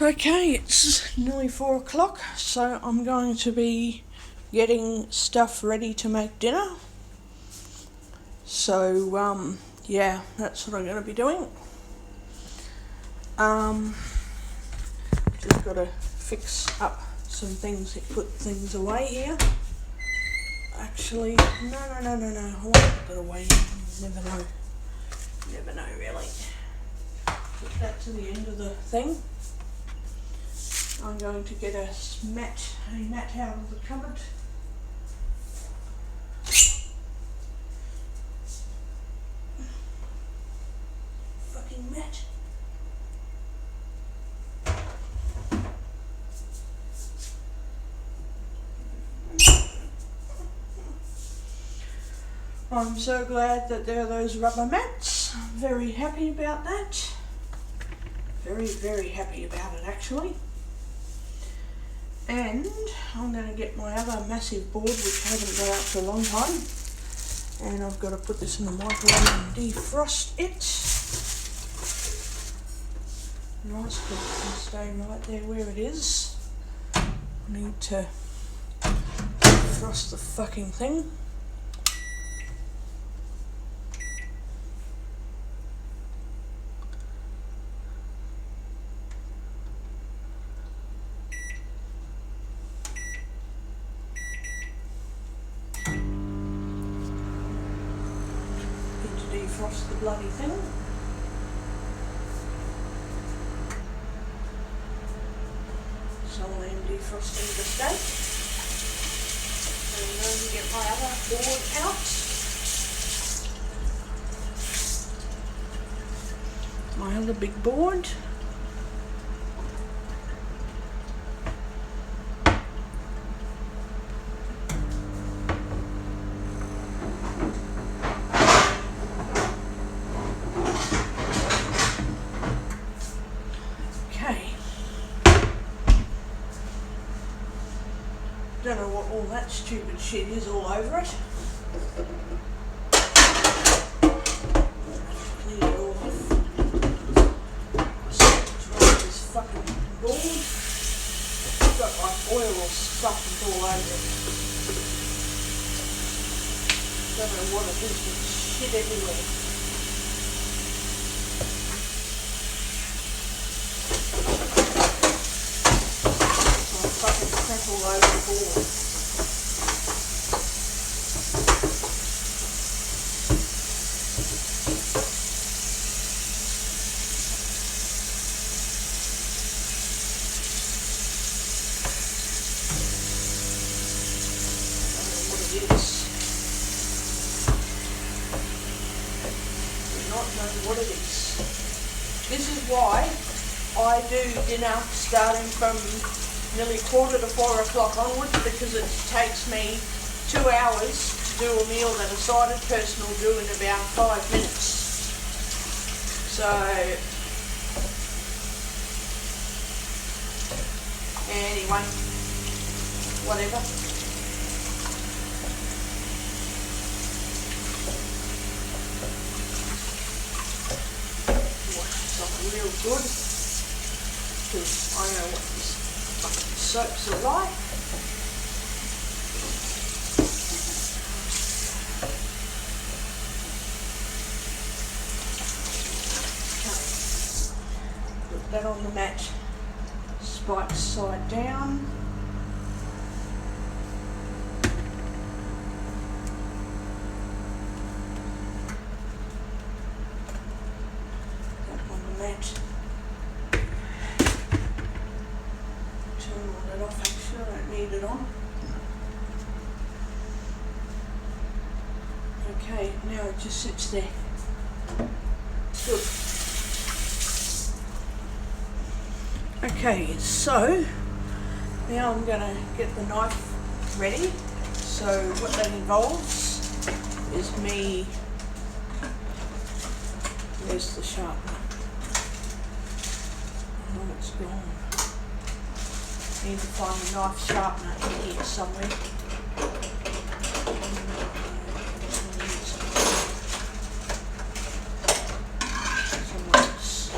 Okay, it's nearly 4 o'clock, so I'm going to be getting stuff ready to make dinner. So, yeah, that's what I'm going to be doing. Just got to fix up some things, put things away here. Actually, no, I won't put it away. Never know really. Put that to the end of the thing. I'm going to get a mat out of the cupboard. Fucking mat. I'm so glad that there are those rubber mats. I'm very happy about that. Very happy about it actually. And I'm going to get my other massive board, which I haven't got out for a long time. And I've got to put this in the microwave and defrost it. Nice, but it can stay right there where it is. I need to defrost the fucking thing. Defrost the bloody thing. So I am defrosting the steak. And I'm going to get my other board out. My other big board. Don't know what all that stupid shit is all over it. Clean it all off. Dry this fucking board. It's got like oil or stuff all over it. Don't know what it is, but shit everywhere. Fucking crap all over the board. What it is. This is why I do dinner starting from nearly 4:45 onwards, because it takes me 2 hours to do a meal that a sighted person will do in about 5 minutes. So anyway, whatever. Real good, because I know what these fucking soaps are like. Okay. Put that on the mat, spike side down. Mat. Turn all that off actually, I don't need it on. Okay, now it just sits there. Good. Okay, so now I'm going to get the knife ready. So what that involves is me, there's the sharpener. Oh, it's gone. I need to find a knife sharpener in here somewhere. Somewhere else.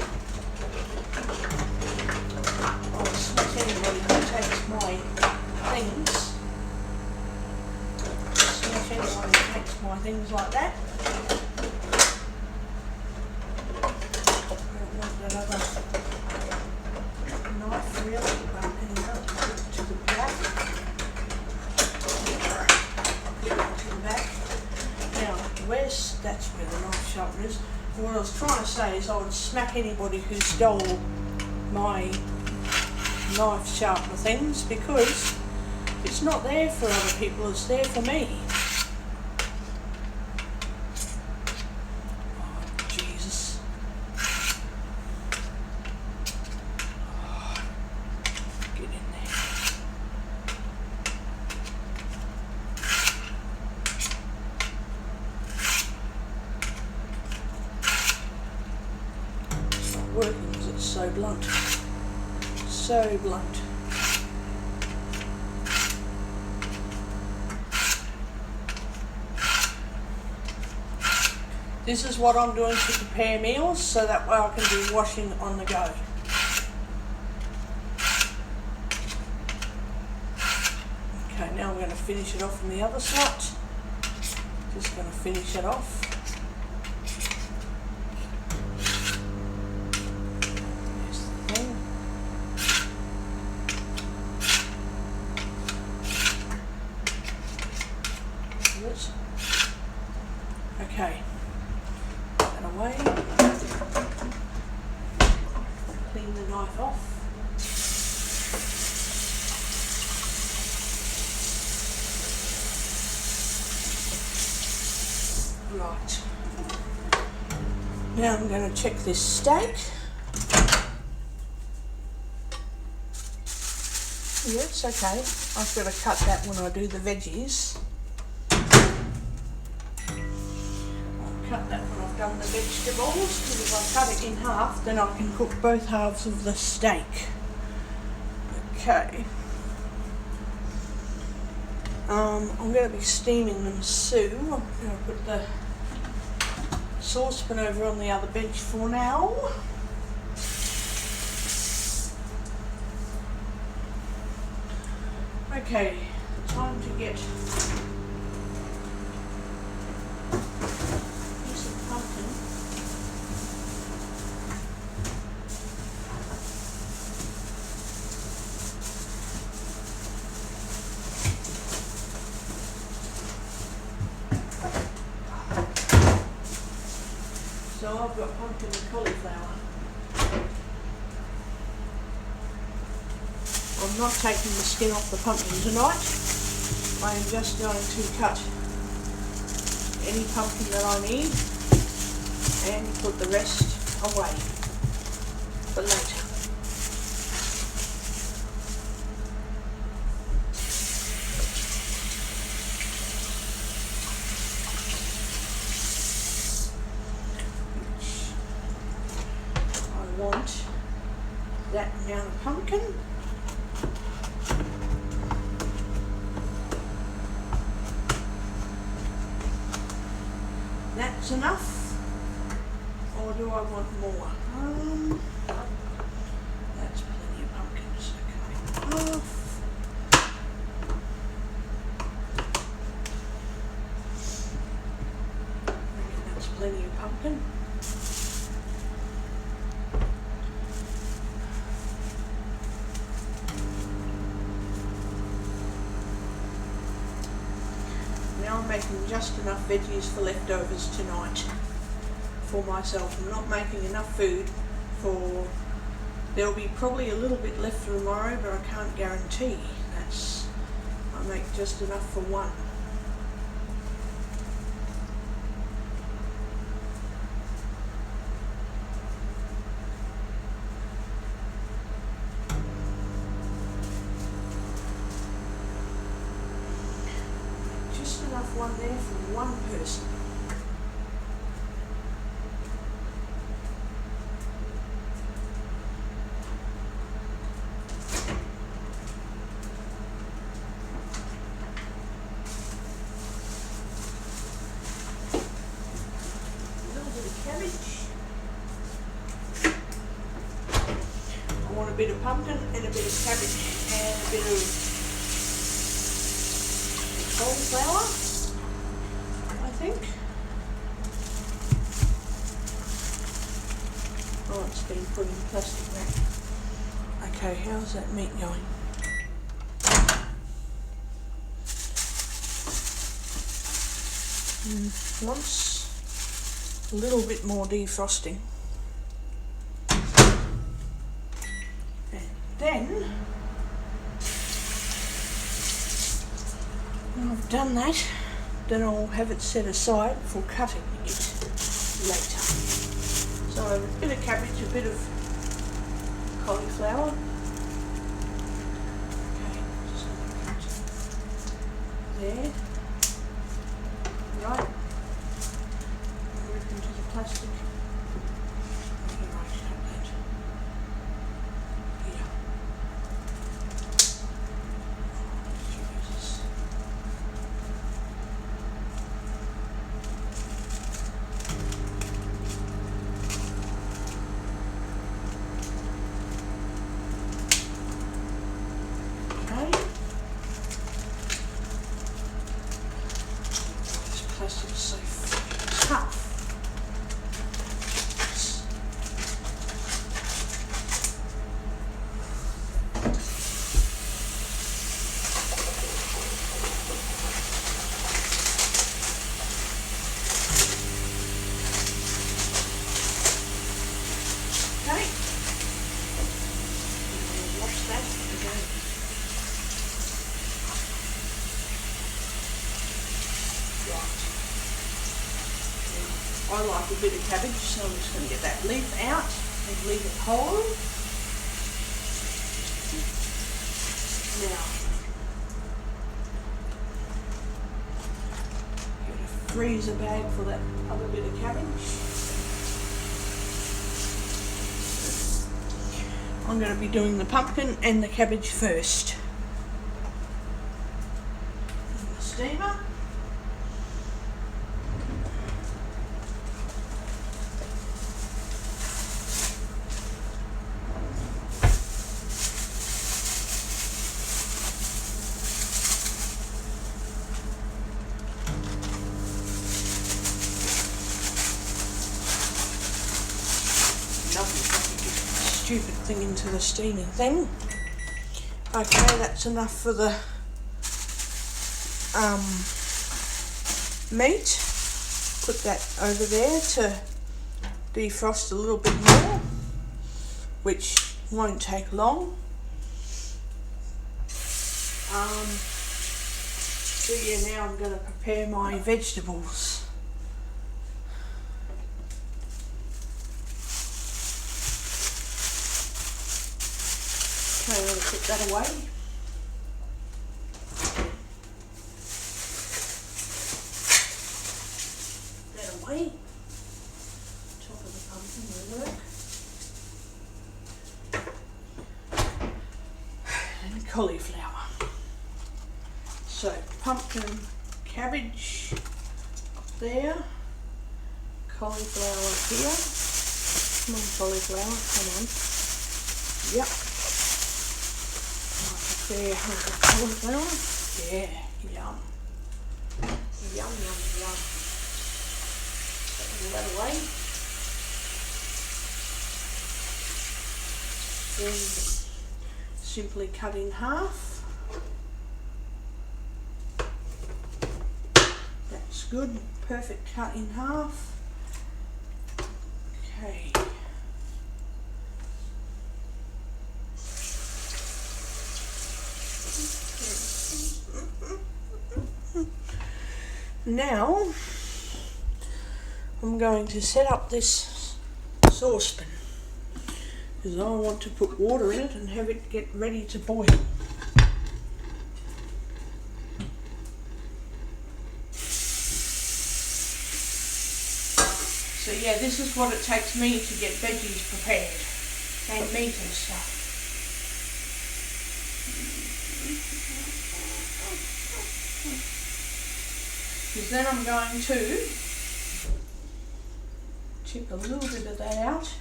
things like that. I don't want that other knife really, but anyway, I'll put it to the back. Put it to the back. Now, that's where the knife sharpener is. And what I was trying to say is I would smack anybody who stole my knife sharpener things, because it's not there for other people, it's there for me. Oh, Jesus. Oh, get in there. It's not working because it's so blunt. So blunt. This is what I'm doing to prepare meals, so that way I can do washing on the go. Okay, now I'm going to finish it off from the other slot. Just going to finish it off. There's the thing. Okay. Away. Clean the knife off. Right. Now I'm going to check this steak. Yeah, it's okay. I've got to cut that when I do the veggies. Cut that when I've done the vegetables, because if I cut it in half then I can cook both halves of the steak. Okay. I'm going to be steaming them soon. I'm going to put the saucepan over on the other bench for now. Okay, time to get so I've got pumpkin and cauliflower. I'm not taking the skin off the pumpkin tonight. I am just going to cut any pumpkin that I need and put the rest away for later. I want that amount of pumpkin. That's enough, or do I want more? That's plenty of pumpkins. Okay, off. Okay, that's plenty of pumpkin. Now I'm making just enough veggies for leftovers tonight for myself. I'm not making enough food for, there'll be probably a little bit left for tomorrow, but I can't guarantee. I make just enough for one. Enough one there for one person. A little bit of cabbage. I want a bit of pumpkin and a bit of cabbage and a bit of cauliflower. I think. Oh, it's been put in plastic wrap. Okay, how's that meat going? Wants a little bit more defrosting. And then, when I've done that, then I'll have it set aside for cutting it later. So a bit of cabbage, a bit of cauliflower. Okay, just going to cut there. Right, rip into the plastic. Right, cut that here. Jesus. Okay. Plastic is so tough. Okay. Wash that again. I like a bit of cabbage, so I'm just going to get that leaf out and leave it whole. Now, get a freezer bag for that other bit of cabbage. I'm going to be doing the pumpkin and the cabbage first. In the steamer. Stupid thing into the steaming thing. Okay, that's enough for the meat. Put that over there to defrost a little bit more, which won't take long. So yeah, now I'm going to prepare my vegetables. Okay, I'm going to put that away. That away. Top of the pumpkin will work. And cauliflower. So pumpkin, cabbage up there, cauliflower here. Come on, cauliflower, come on. Yep. There, cauliflower. Yeah, yum. Yum, yum, yum. Put that away. Then simply cut in half. That's good. Perfect cut in half. Okay. Now I'm going to set up this saucepan because I want to put water in it and have it get ready to boil. So yeah, this is what it takes me to get veggies prepared and meat and stuff. Because then I'm going to chip a little bit of that out.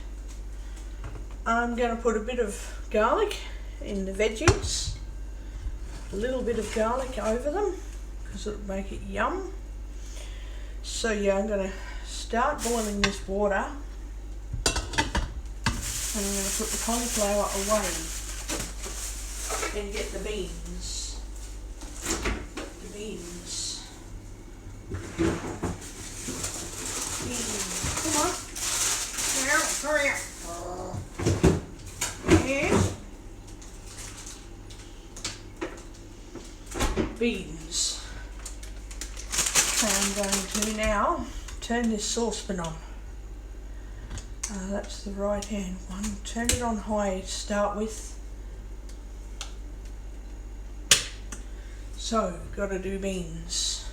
I'm going to put a bit of garlic in the veggies, a little bit of garlic over them because it'll make it yum. So yeah, I'm going to start boiling this water, and I'm going to put the cauliflower away and get the beans. The beans. Come on. Hurry up. Yes. Beans. Okay, I'm going to now turn this saucepan on. That's the right hand one. Turn it on high to start with. So, got to do beans.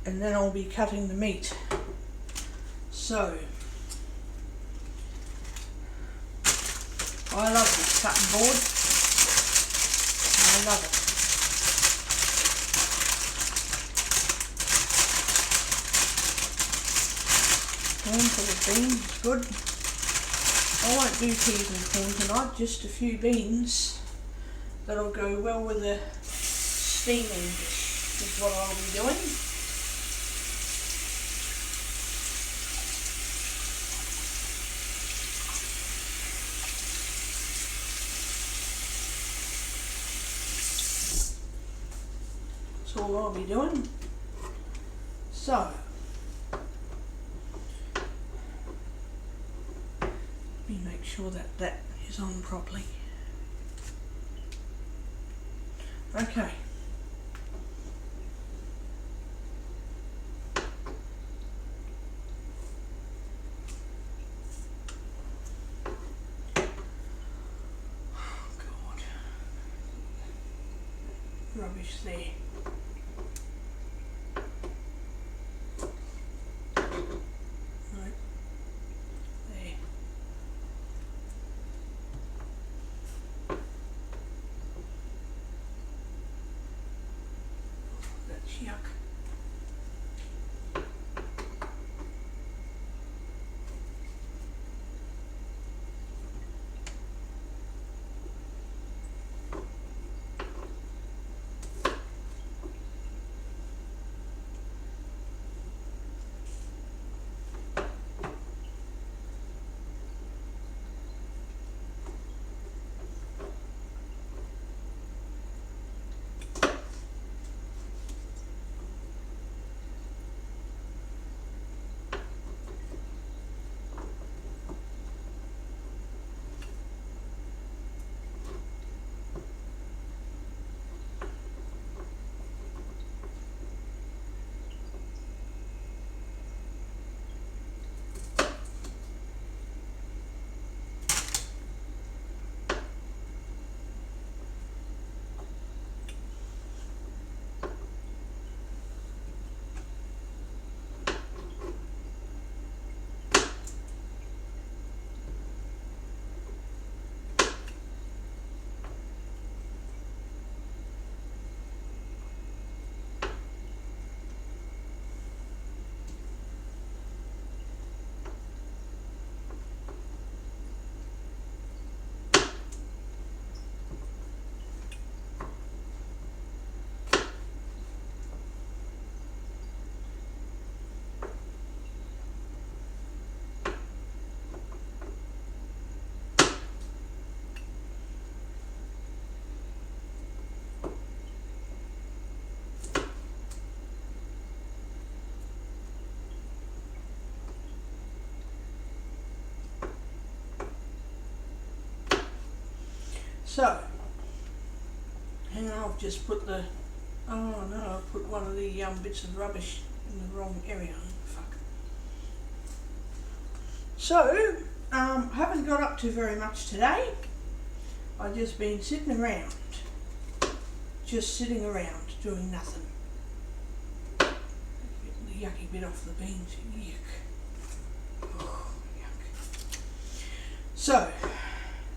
And then I'll be cutting the meat. So, I love this cutting board. I love it. Corn for the beans, good. I won't do peas and corn tonight, just a few beans. That'll go well with the steaming dish, is what I'll be doing. That's all I'll be doing. So, let me make sure that that is on properly. Okay. Oh God. Rubbish there. Right. There. That's yuck. So, hang on, I've just put the, oh no, I've put one of the bits of rubbish in the wrong area. Fuck. So, haven't got up to very much today. I've just been sitting around. Just sitting around, doing nothing. Getting the yucky bit off the beans. Yuck. Oh, yuck. So,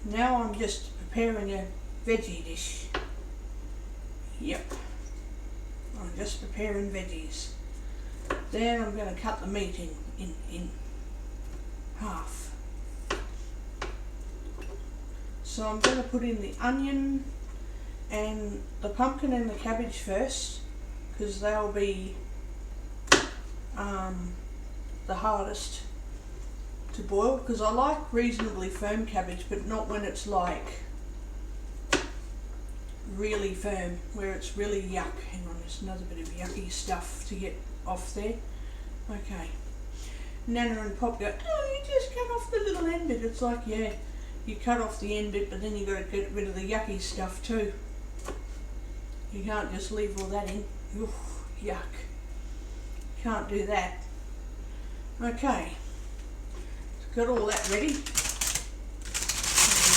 now I'm just preparing a veggie dish. Yep. I'm just preparing veggies. Then I'm going to cut the meat in half. So I'm going to put in the onion and the pumpkin and the cabbage first, because they'll be the hardest to boil, because I like reasonably firm cabbage, but not when it's like really firm, where it's really yuck. Hang on, there's another bit of yucky stuff to get off there. Okay. Nana and Pop go, oh, you just cut off the little end bit. It's like, yeah, you cut off the end bit, but then you got to get rid of the yucky stuff too. You can't just leave all that in. Oof, yuck. Can't do that. Okay. Got all that ready.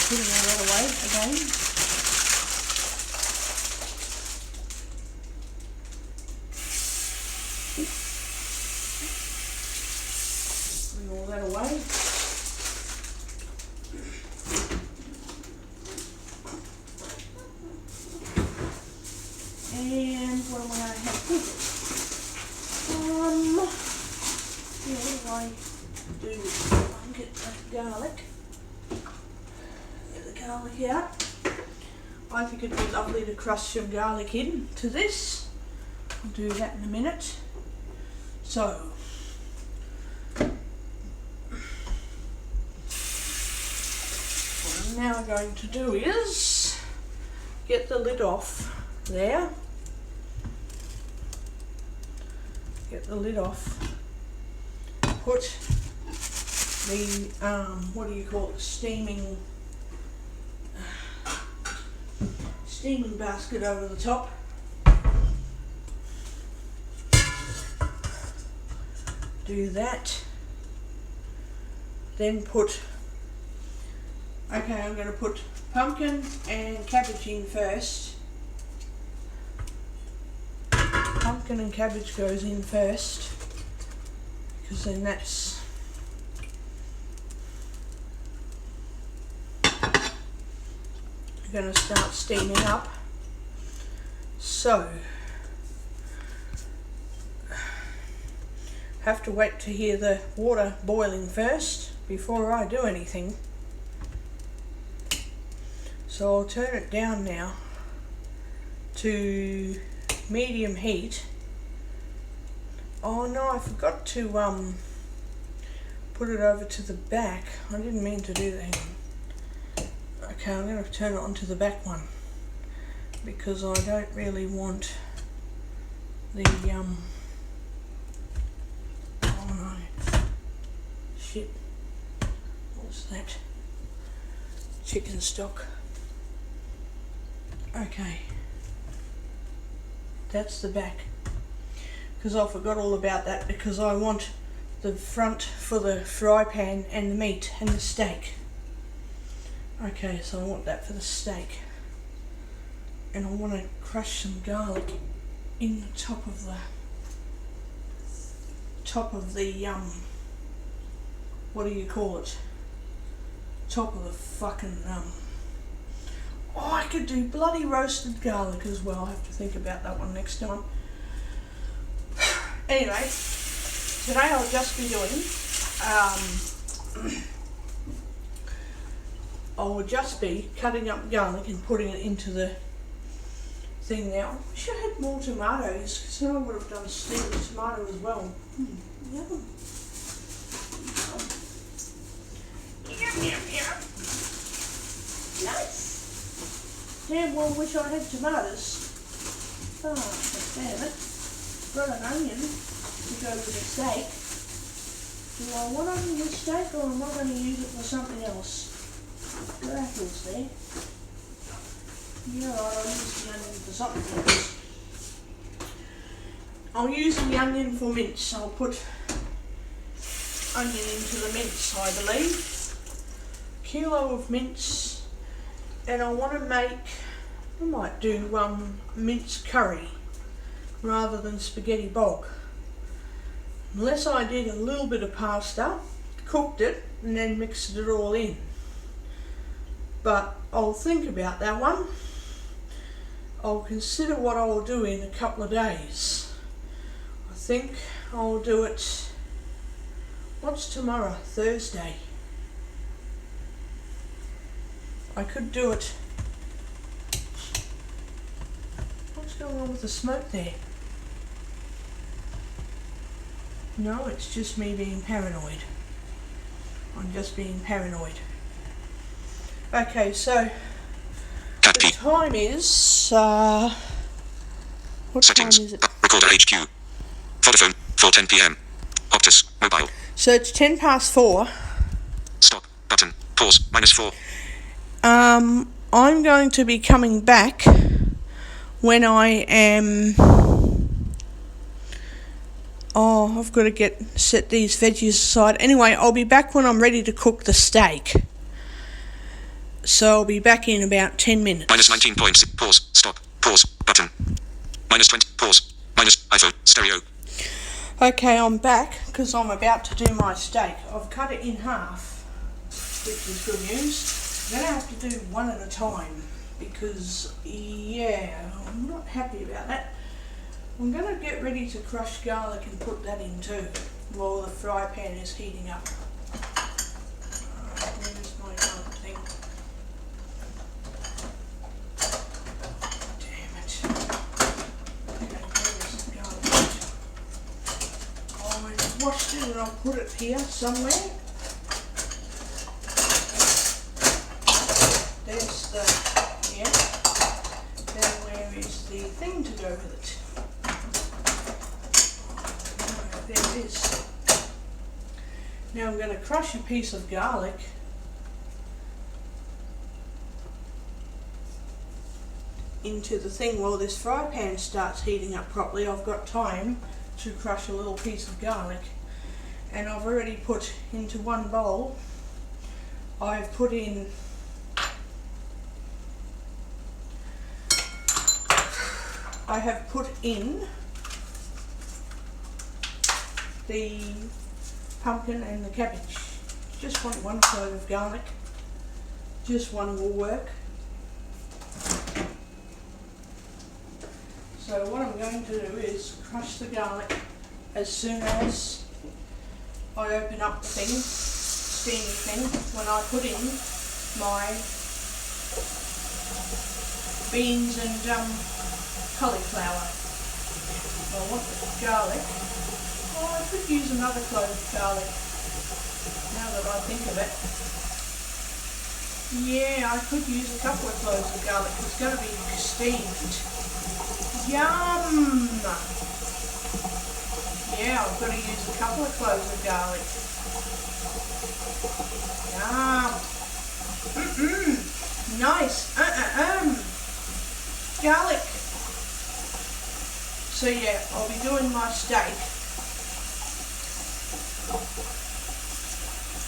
Putting all that away again. Putting all that away. And what am I going to have with it? Yeah, what do I do with it? I'll get the garlic. Get the garlic out. I think it'd be lovely to crush some garlic into this. I'll do that in a minute. So, what I'm now going to do is get the lid off there. Get the lid off. Put the what do you call it? Steaming basket over the top. Do that. Then put. Okay, I'm going to put pumpkin and cabbage in first. Pumpkin and cabbage goes in first, because then that's going to start steaming up. So have to wait to hear the water boiling first before I do anything. So I'll turn it down now to medium heat. Oh no, I forgot to put it over to the back. I didn't mean to do that. Okay, I'm going to turn it onto the back one, because I don't really want the oh no, shit, what's that? Chicken stock. Okay, that's the back, because I forgot all about that, because I want the front for the fry pan and the meat and the steak. Okay, so I want that for the steak, and I want to crush some garlic in the top of the what do you call it? Top of the fucking oh, I could do bloody roasted garlic as well. I have to think about that one next time. Anyway, today I'll just be doing I'll just be cutting up garlic and putting it into the thing now. I wish I had more tomatoes, because then I would have done steamed tomato as well. Yum. Yum. Nice. Damn well wish I had tomatoes. Oh, damn it. Got an onion to go with the steak. Do I want onion with steak, or am I going to use it for something else? Apples there. Yeah, I'll use the onion for something else. I'll use the onion for mince. I'll put onion into the mince, I believe. A kilo of mince, and I want to make, I might do mince curry rather than spaghetti bog. Unless I did a little bit of pasta, cooked it, and then mixed it all in. But I'll think about that one. I'll consider what I'll do in a couple of days. I think I'll do it, what's tomorrow? Thursday. I could do it. What's going on with the smoke there? No, it's just me being paranoid. I'm just being paranoid. Okay, so Cat the P. time is what Settings. time is it? Recorder HQ. Vodafone. 4:10 p.m. Optus. Mobile. So it's 4:10. Stop. Button. Pause. -4. I'm going to be coming back when I am. Oh, I've got to set these veggies aside. Anyway, I'll be back when I'm ready to cook the steak. So I'll be back in about 10 minutes. -19.6. Pause. Stop. Pause. Button. -20. Pause. iPhone. Stereo. Okay, I'm back because I'm about to do my steak. I've cut it in half, which is good news. I'm going to have to do one at a time because, yeah, I'm not happy about that. I'm going to get ready to crush garlic and put that in too while the fry pan is heating up. Where's my garlic thing? Damn it. Okay, where is the garlic? I washed it and I'll put it here somewhere. There's the, yeah. Then where is the thing to go with it? There it is. Now I'm going to crush a piece of garlic into the thing while this fry pan starts heating up properly. I've got time to crush a little piece of garlic, and I've already put into one bowl, I've put in the pumpkin and the cabbage. Just want one clove of garlic. Just one will work. So what I'm going to do is crush the garlic as soon as I open up the thing, steamy thing, when I put in my beans and cauliflower. I want the garlic. Oh, I could use another clove of garlic, now that I think of it. Yeah, I could use a couple of cloves of garlic. It's going to be steamed. Yum! Yeah, I've got to use a couple of cloves of garlic. Yum! Nice! Garlic! So yeah, I'll be doing my steak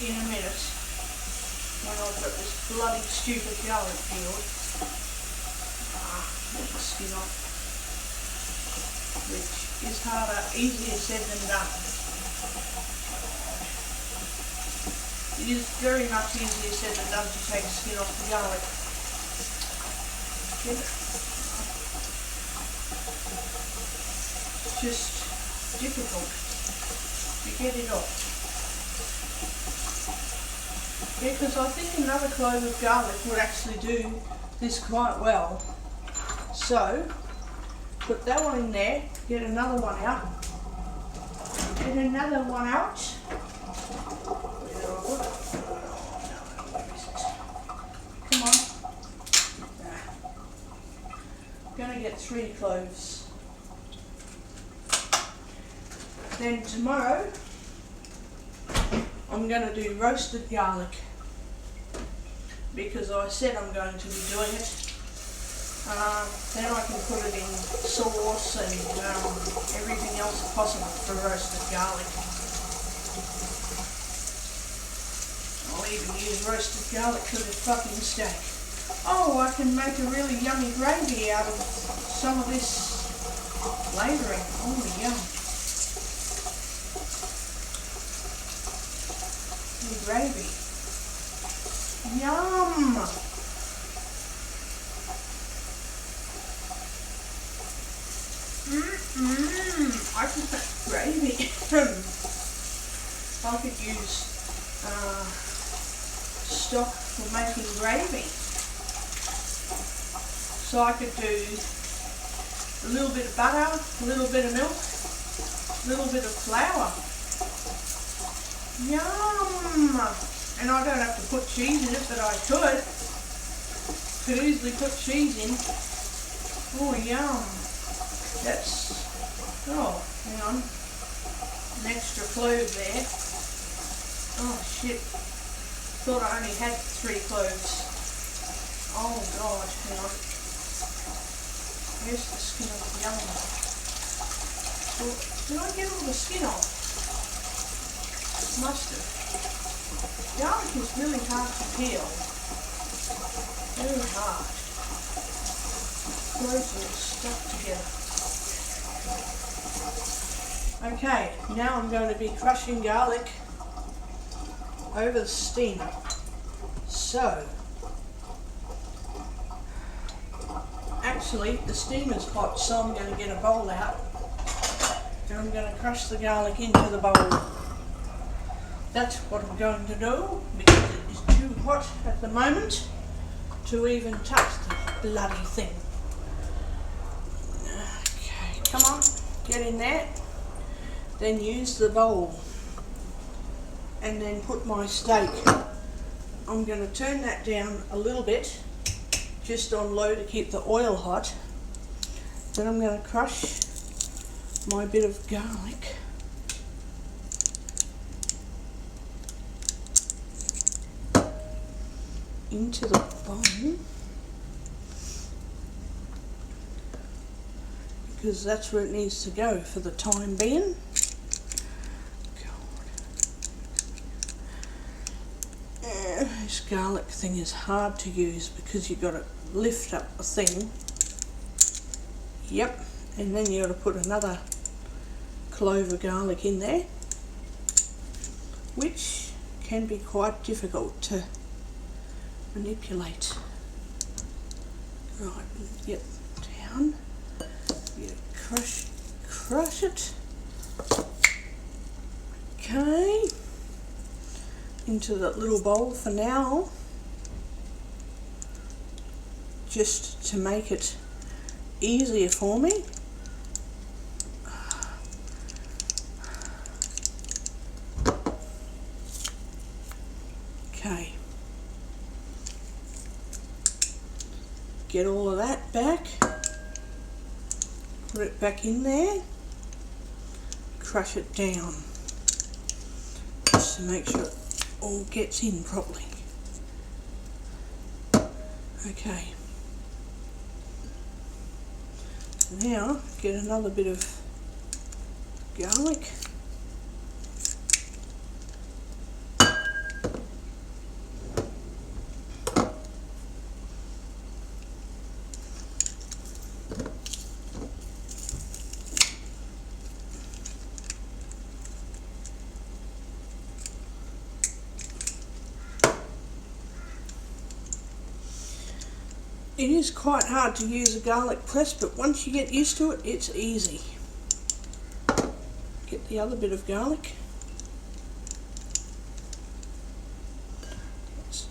in a minute when I've got this bloody stupid garlic peeled. Get the skin off, which is easier said than done. It is very much easier said than done to take the skin off the garlic. Get it? It's just difficult to get it off. Yeah, because I think another clove of garlic would actually do this quite well. So, put that one in there, get another one out, get another one out. Where did I put it? Oh, no, where is it? Come on. I'm going to get 3 cloves. Then tomorrow, I'm going to do roasted garlic, because I said I'm going to be doing it. Then I can put it in sauce and everything else possible for roasted garlic. I'll even use roasted garlic for the fucking steak. Oh, I can make a really yummy gravy out of some of this flavouring. Oh, yum. Gravy. Yum! I could make gravy. I could use stock for making gravy. So I could do a little bit of butter, a little bit of milk, a little bit of flour, Yum! And I don't have to put cheese in it, but I could. Could easily put cheese in. Oh, yum. That's, oh, hang on. An extra clove there. Oh, shit. Thought I only had 3 cloves. Oh, God, hang on. Where's the skin of the yum? Well, did I get all the skin off? Must have. Garlic is really hard to peel. Very hard. Cloves are stuck together. Okay, now I'm going to be crushing garlic over the steamer. So, actually the steamer's hot, so I'm going to get a bowl out and I'm going to crush the garlic into the bowl. That's what I'm going to do because it is too hot at the moment to even touch the bloody thing. Okay, come on, get in there. Then use the bowl and then put my steak. I'm going to turn that down a little bit, just on low to keep the oil hot. Then I'm going to crush my bit of garlic. Into the bowl, because that's where it needs to go for the time being. This garlic thing is hard to use because you've got to lift up the thing. Yep, and then you've got to put another clove of garlic in there, which can be quite difficult to manipulate. Right, get down, crush it. Okay, into that little bowl for now, just to make it easier for me. Okay. Get all of that back, put it back in there, crush it down, just to make sure it all gets in properly. Okay, now get another bit of garlic. It is quite hard to use a garlic press, but once you get used to it, it's easy. Get the other bit of garlic.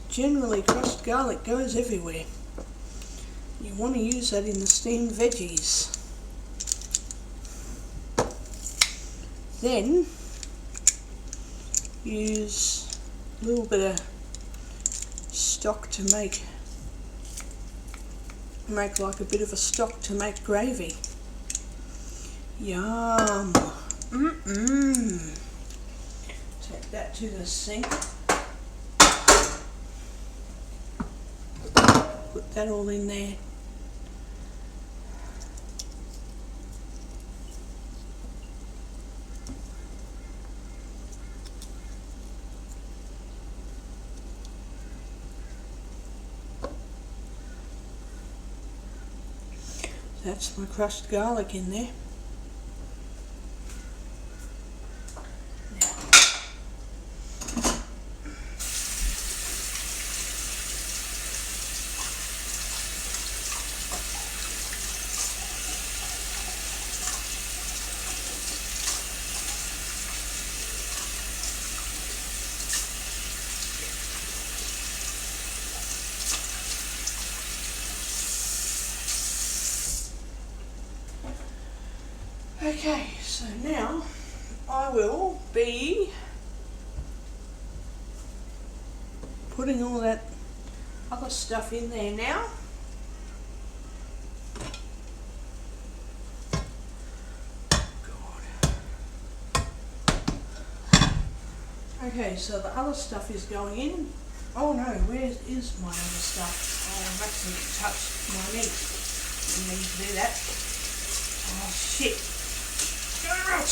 Generally, crushed garlic goes everywhere. You want to use that in the steamed veggies. Then use a little bit of stock to make like a bit of a stock to make gravy. Yum. Take that to the sink. Put that all in there. That's my crushed garlic in there. Okay, so now I will be putting all that other stuff in there now. Okay, so the other stuff is going in. Oh no, where is my other stuff? Oh, I've actually touched my meat. Didn't need to do that. Oh shit. Damn it!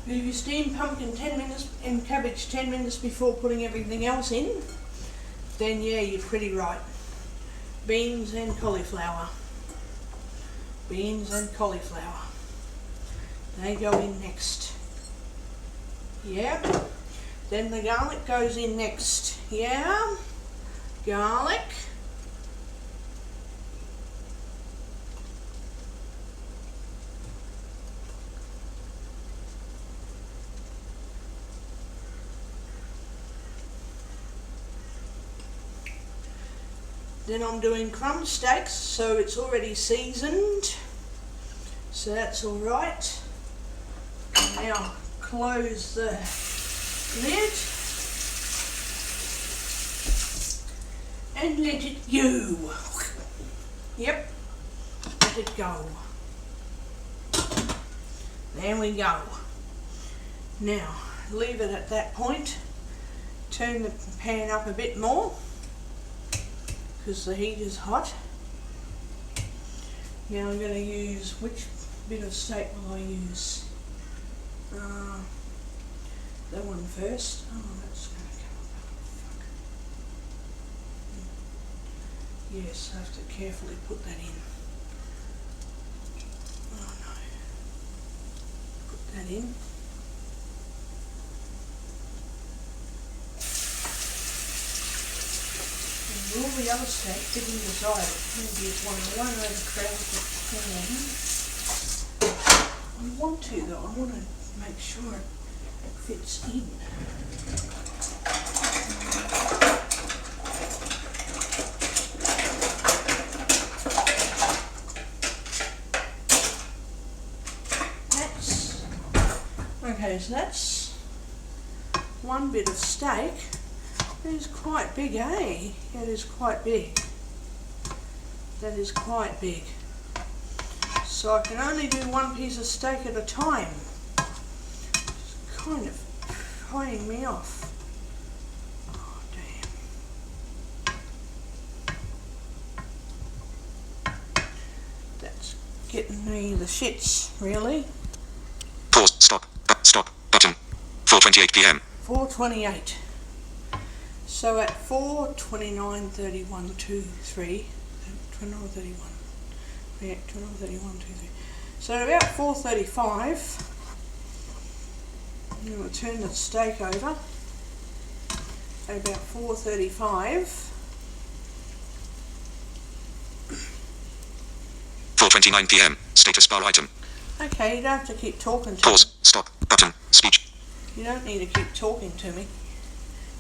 If you steam pumpkin 10 minutes and cabbage 10 minutes before putting everything else in, then yeah, you're pretty right. Beans and cauliflower. Beans and cauliflower. They go in next. Yeah. Then the garlic goes in next. Yeah. Garlic. Then I'm doing crumb steaks, so it's already seasoned. So that's all right. Now close the lid and let it go. Yep, let it go. There we go. Now leave it at that point. Turn the pan up a bit more because the heat is hot. Now I'm going to use, which bit of steak will I use? That one first. Oh, that's going to come up. Fuck. Yes, I have to carefully put that in. Oh no. Put that in. And all the other steak sitting beside it. Maybe it's one. I won't overcrowd the pan. I want to though. I want to make sure it fits in. Okay, so that's one bit of steak. It is quite big, eh? It is quite big. That is quite big. So I can only do one piece of steak at a time. It's kind of tying me off. Oh, damn. That's getting me the shits, really. Pause. Stop. Stop. Button. 4:28 p.m. 4:28. So at 4:29:31, 2, 3, 29:31. Yeah, 29:31, 2, 3. So at about 4:35, I'm going to turn the steak over. At about 4:35. 4:29 p.m. Status bar item. Okay, you don't have to keep talking to Pause. me. Stop. Button. Speech. You don't need to keep talking to me.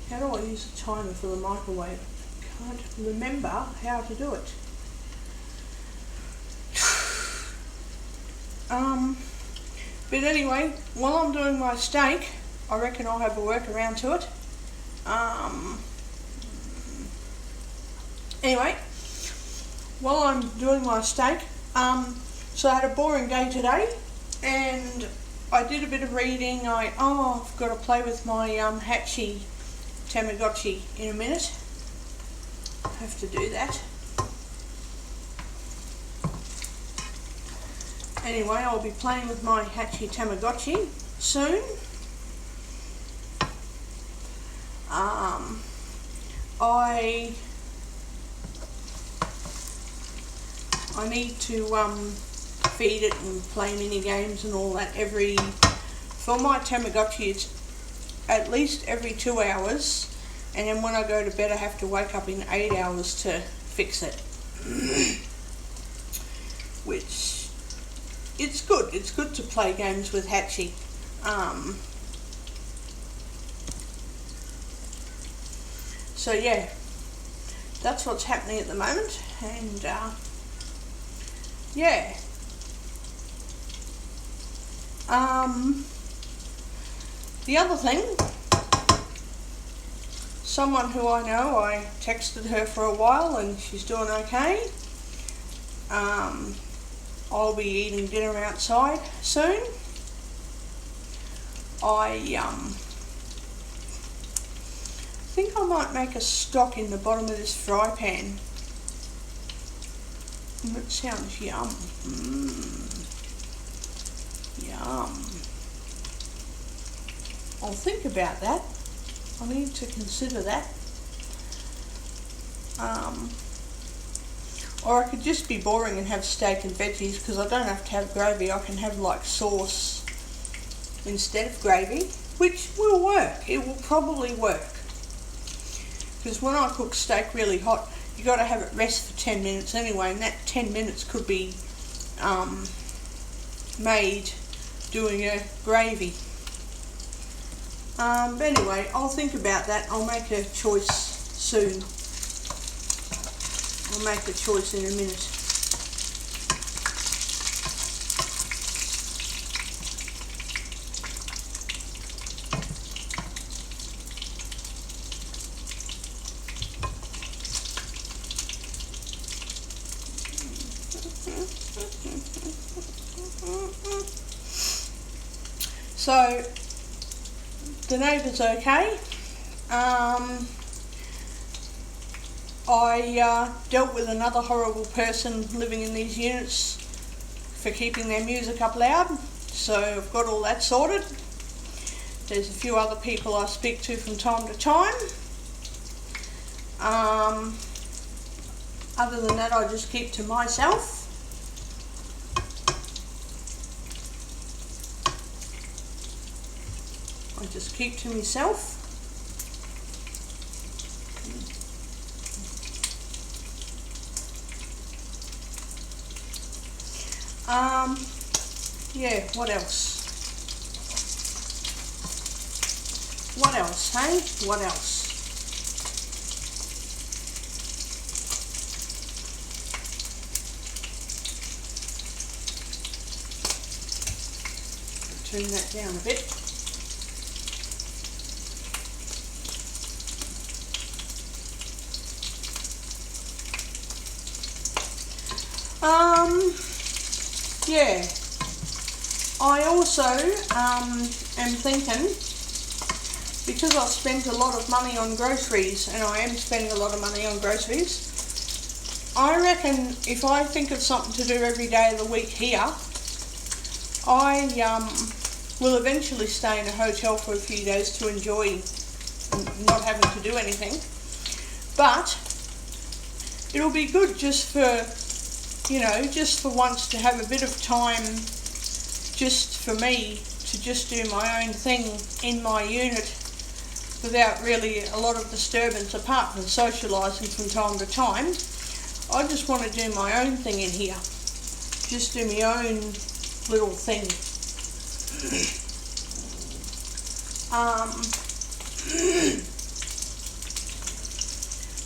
How do I use the timer for the microwave? I can't remember how to do it. But anyway, while I'm doing my steak, I reckon I'll have a workaround to it. Anyway, while I'm doing my steak, so I had a boring day today, and I did a bit of reading. I've got to play with my Hatchie Tamagotchi in a minute. I have to do that. Anyway, I'll be playing with my Hatchie Tamagotchi soon. I need to feed it and play mini games and all that for my Tamagotchi. It's at least every 2 hours, and then when I go to bed I have to wake up in 8 hours to fix it. Which, it's good to play games with Hatchie. So yeah, that's what's happening at the moment, and yeah. The other thing, someone who I know, I texted her for a while and she's doing okay. I'll be eating dinner outside soon. I think I might make a stock in the bottom of this fry pan. It sounds yum. Yum. I'll think about that. I need to consider that. Or I could just be boring and have steak and veggies, because I don't have to have gravy. I can have like sauce instead of gravy, which will work. It will probably work. Because when I cook steak really hot, you got to have it rest for 10 minutes anyway, and that 10 minutes could be made doing a gravy. But anyway, I'll think about that. I'll make a choice soon. I'll make a choice in a minute. So the neighbour's okay. I dealt with another horrible person living in these units for keeping their music up loud, so I've got all that sorted. There's a few other people I speak to from time to time. Other than that, I just keep to myself. I just keep to myself. Yeah, what else? What else, hey? What else? Turn that down a bit. Yeah, I also am thinking, because I spent a lot of money on groceries, and I am spending a lot of money on groceries, I reckon if I think of something to do every day of the week here, I will eventually stay in a hotel for a few days to enjoy not having to do anything. But it'll be good just for, you know, just for once to have a bit of time just for me to just do my own thing in my unit without really a lot of disturbance apart from socialising from time to time. I just want to do my own thing in here. Just do my own little thing.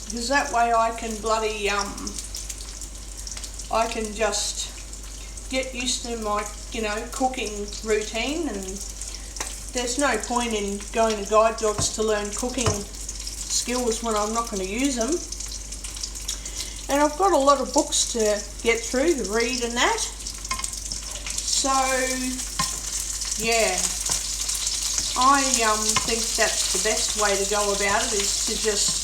Because that way I can bloody I can just get used to my, you know, cooking routine, and there's no point in going to guide dogs to learn cooking skills when I'm not going to use them. And I've got a lot of books to get through, to read and that. So, yeah, I think that's the best way to go about it, is to just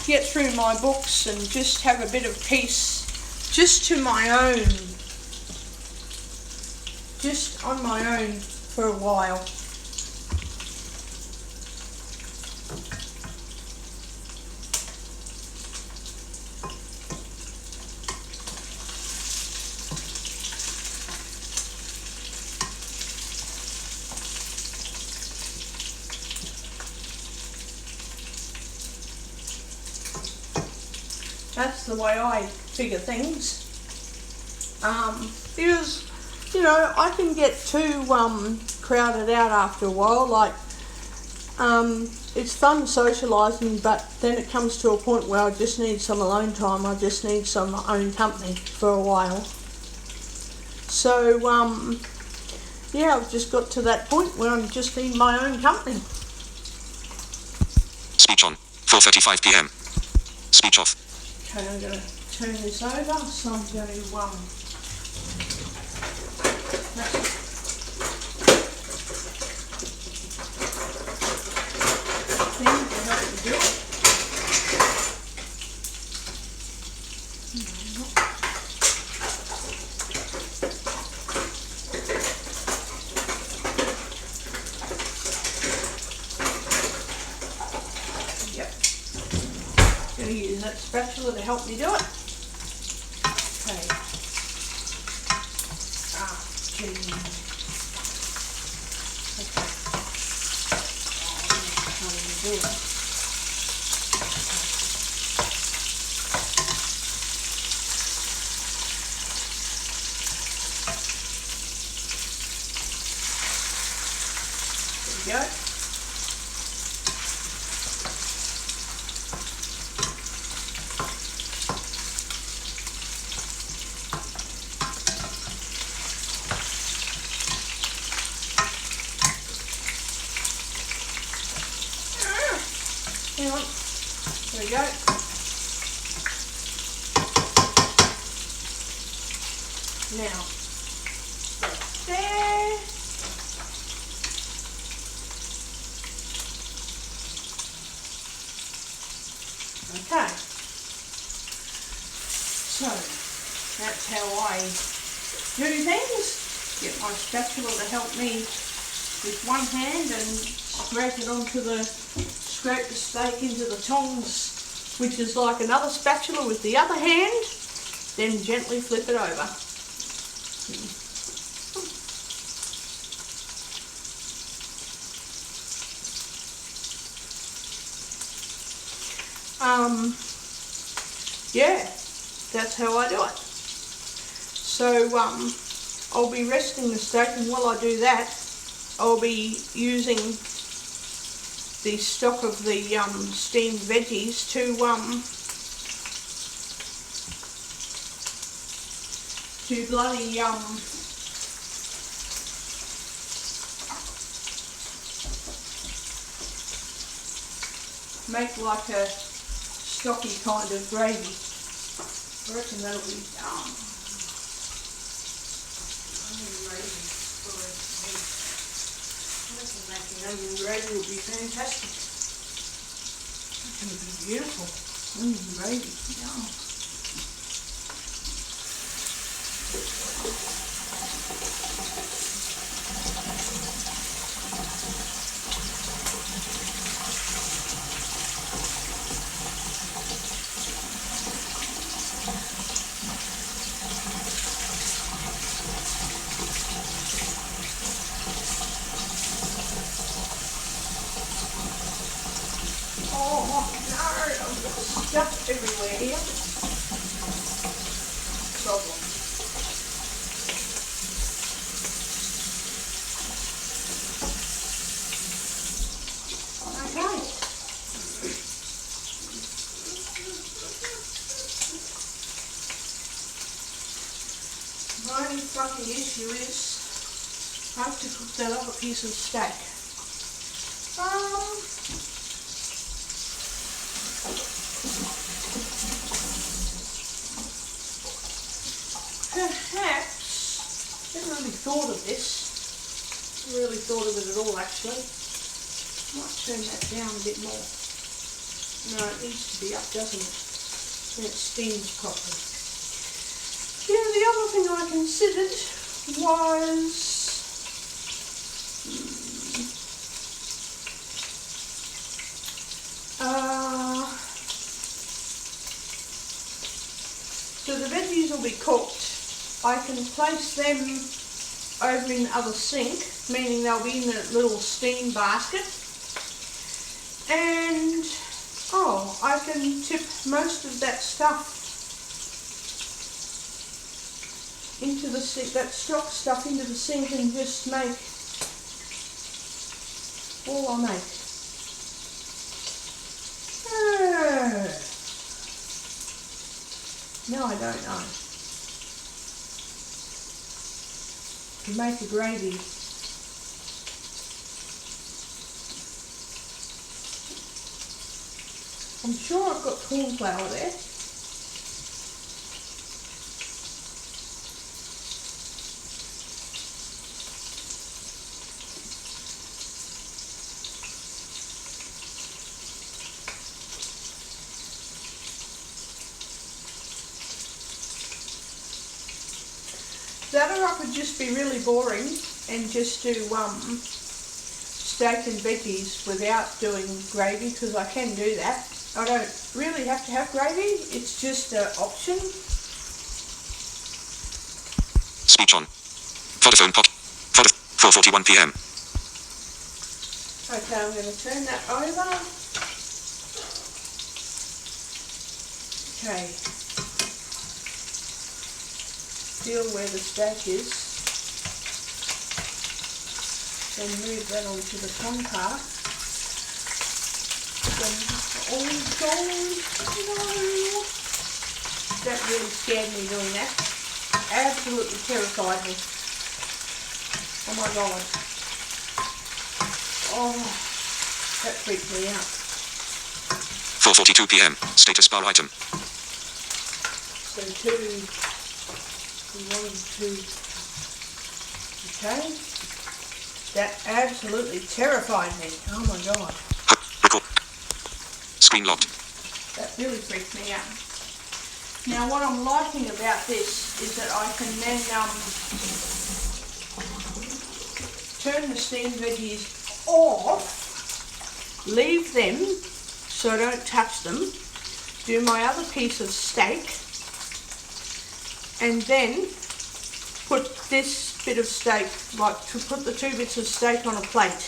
get through my books and just have a bit of peace, just to my own, just on my own for a while. That's the way I figure things. Because, you know, I can get too crowded out after a while. Like, it's fun socialising, but then it comes to a point where I just need some alone time. I just need some own company for a while. So, yeah, I've just got to that point where I'm just in my own company. Speech on. 4:35 p.m. Speech off. Okay, I'm going to turn this over, so I'm going to, thing to help me do it. Yep. Going to use that spatula to help me do it. Okay. Gee. Okay. How do you do it? There we go. Hang on. There we go. Now, there. Okay. So, that's how I do things. Get my spatula to help me with one hand and scrape the steak into the tongs, which is like another spatula with the other hand, then gently flip it over. Yeah, that's how I do it. So I'll be resting the steak, and while I do that, I'll be using the stock of the steamed veggies to bloody make like a stocky kind of gravy. I reckon that'll be onion gravy will be fantastic. It's going to be beautiful. Onion gravy. Yum. Oh no, I've got stuff everywhere here. Problem. Okay. My only fucking issue is I have to cook that other piece of steak. Perhaps, I haven't really thought of this. I really thought of it at all actually. Might turn that down a bit more. No, it needs to be up, doesn't it? Then it steams properly. Yeah, the other thing I considered was so the veggies will be cooked. I can place them over in the other sink, meaning they'll be in the little steam basket. And, I can tip most of that stuff into the sink, that stock stuff into the sink, and just make all I make. No, I don't know. to make a gravy. I'm sure I've got corn flour there. That or I could just be really boring and just do steak and veggies without doing gravy, because I can do that. I don't really have to have gravy, it's just an option. Speech on. Vodafone pocket. 4:41 p.m. Okay, I'm going to turn that over. Okay. Feel where the steak is. Then move that onto the tongue part. Then, oh God, no! That really scared me doing that. Absolutely terrified me. Oh my God. Oh, that freaked me out. 4:42 p.m. Status bar item. So we wanted to, okay, that absolutely terrified me. Oh my God. Record. Screen locked. That really freaked me out. Now what I'm liking about this is that I can then turn the steamed veggies off, leave them so I don't touch them, do my other piece of steak, and then put this bit of steak, like to put the 2 bits of steak on a plate,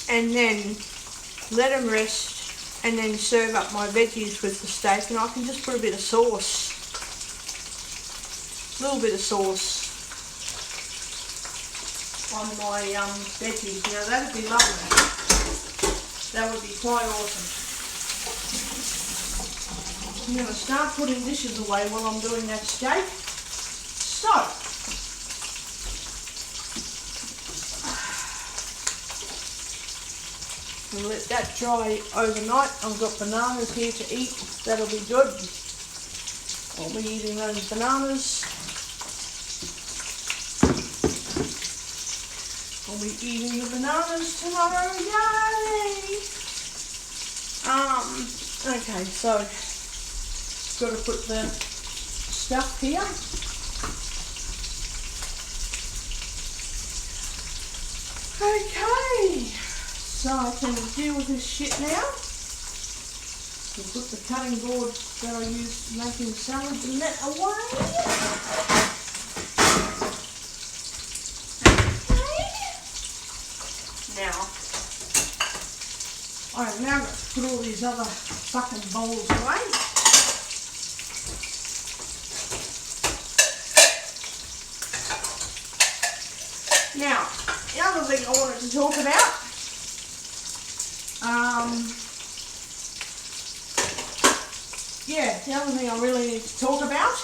and then let them rest, and then serve up my veggies with the steak, and I can just put a bit of sauce, a little bit of sauce on my veggies. Now that'd be lovely. That would be quite awesome. I'm going to start putting dishes away while I'm doing that steak. So, we'll let that dry overnight. I've got bananas here to eat. That'll be good. I'll be eating those bananas. I'll be eating the bananas tomorrow. Yay! Okay, so got to put the stuff here. Okay, so I can deal with this shit now. We'll put the cutting board that I used making salads and that away. Okay. Now, I've now got to put all these other fucking bowls away. Now, the other thing I wanted to talk about, the other thing I really need to talk about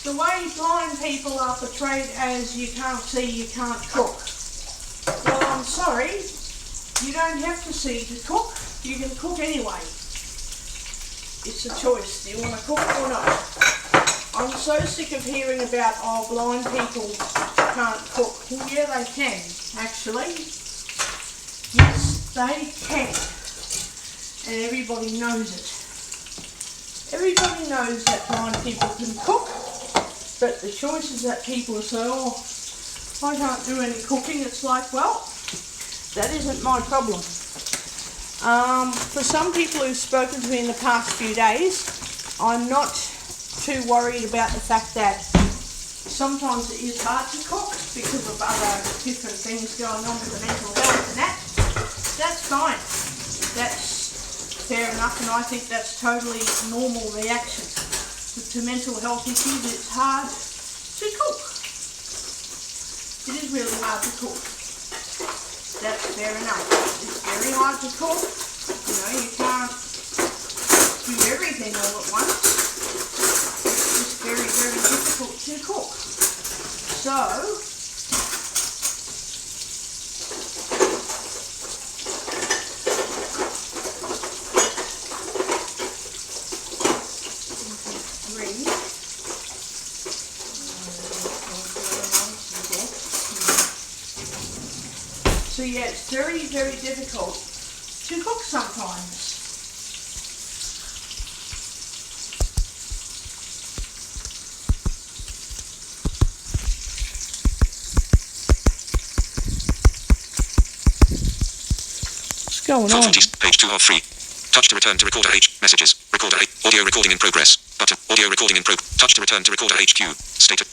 the way blind people are portrayed as you can't see, you can't cook. Well, I'm sorry, you don't have to see to cook, you can cook anyway. It's a choice. Do you want to cook or not? I'm so sick of hearing about, oh, blind people can't cook. Well, yeah, they can, actually. Yes, they can. And everybody knows it. Everybody knows that blind people can cook, but the choices that people say, oh, I can't do any cooking, it's like, well, that isn't my problem. For some people who've spoken to me in the past few days, I'm not too worried about the fact that sometimes it is hard to cook because of other different things going on with the mental health and that. That's fine. That's fair enough, and I think that's totally normal reaction. But to mental health issues, it's hard to cook. It is really hard to cook. That's fair enough. It's very hard to cook. You know, you can't all at once. It's just very, very difficult to cook. So, so yeah, it's very, very difficult to cook sometimes. What's going on? 440, page 2 of 3. Touch to return to recorder H. Messages. Recorder H. Audio recording in progress. Button. Audio recording in progress. Touch to return to recorder HQ. Status.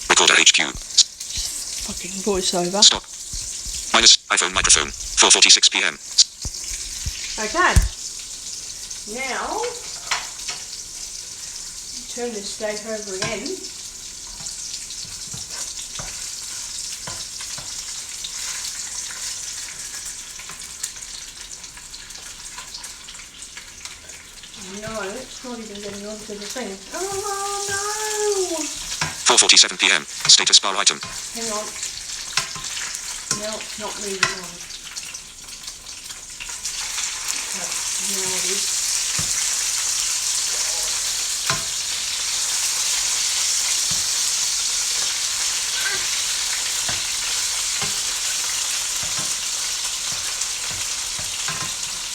Recorder HQ. Fucking voiceover. Stop. Minus iPhone microphone. 4:46 p.m. Okay. Now, turn this steak over again. No, it's not even getting onto the thing. Oh no! 4:47 p.m. Status bar item. Hang on. No, it's not moving on. Okay, now it is.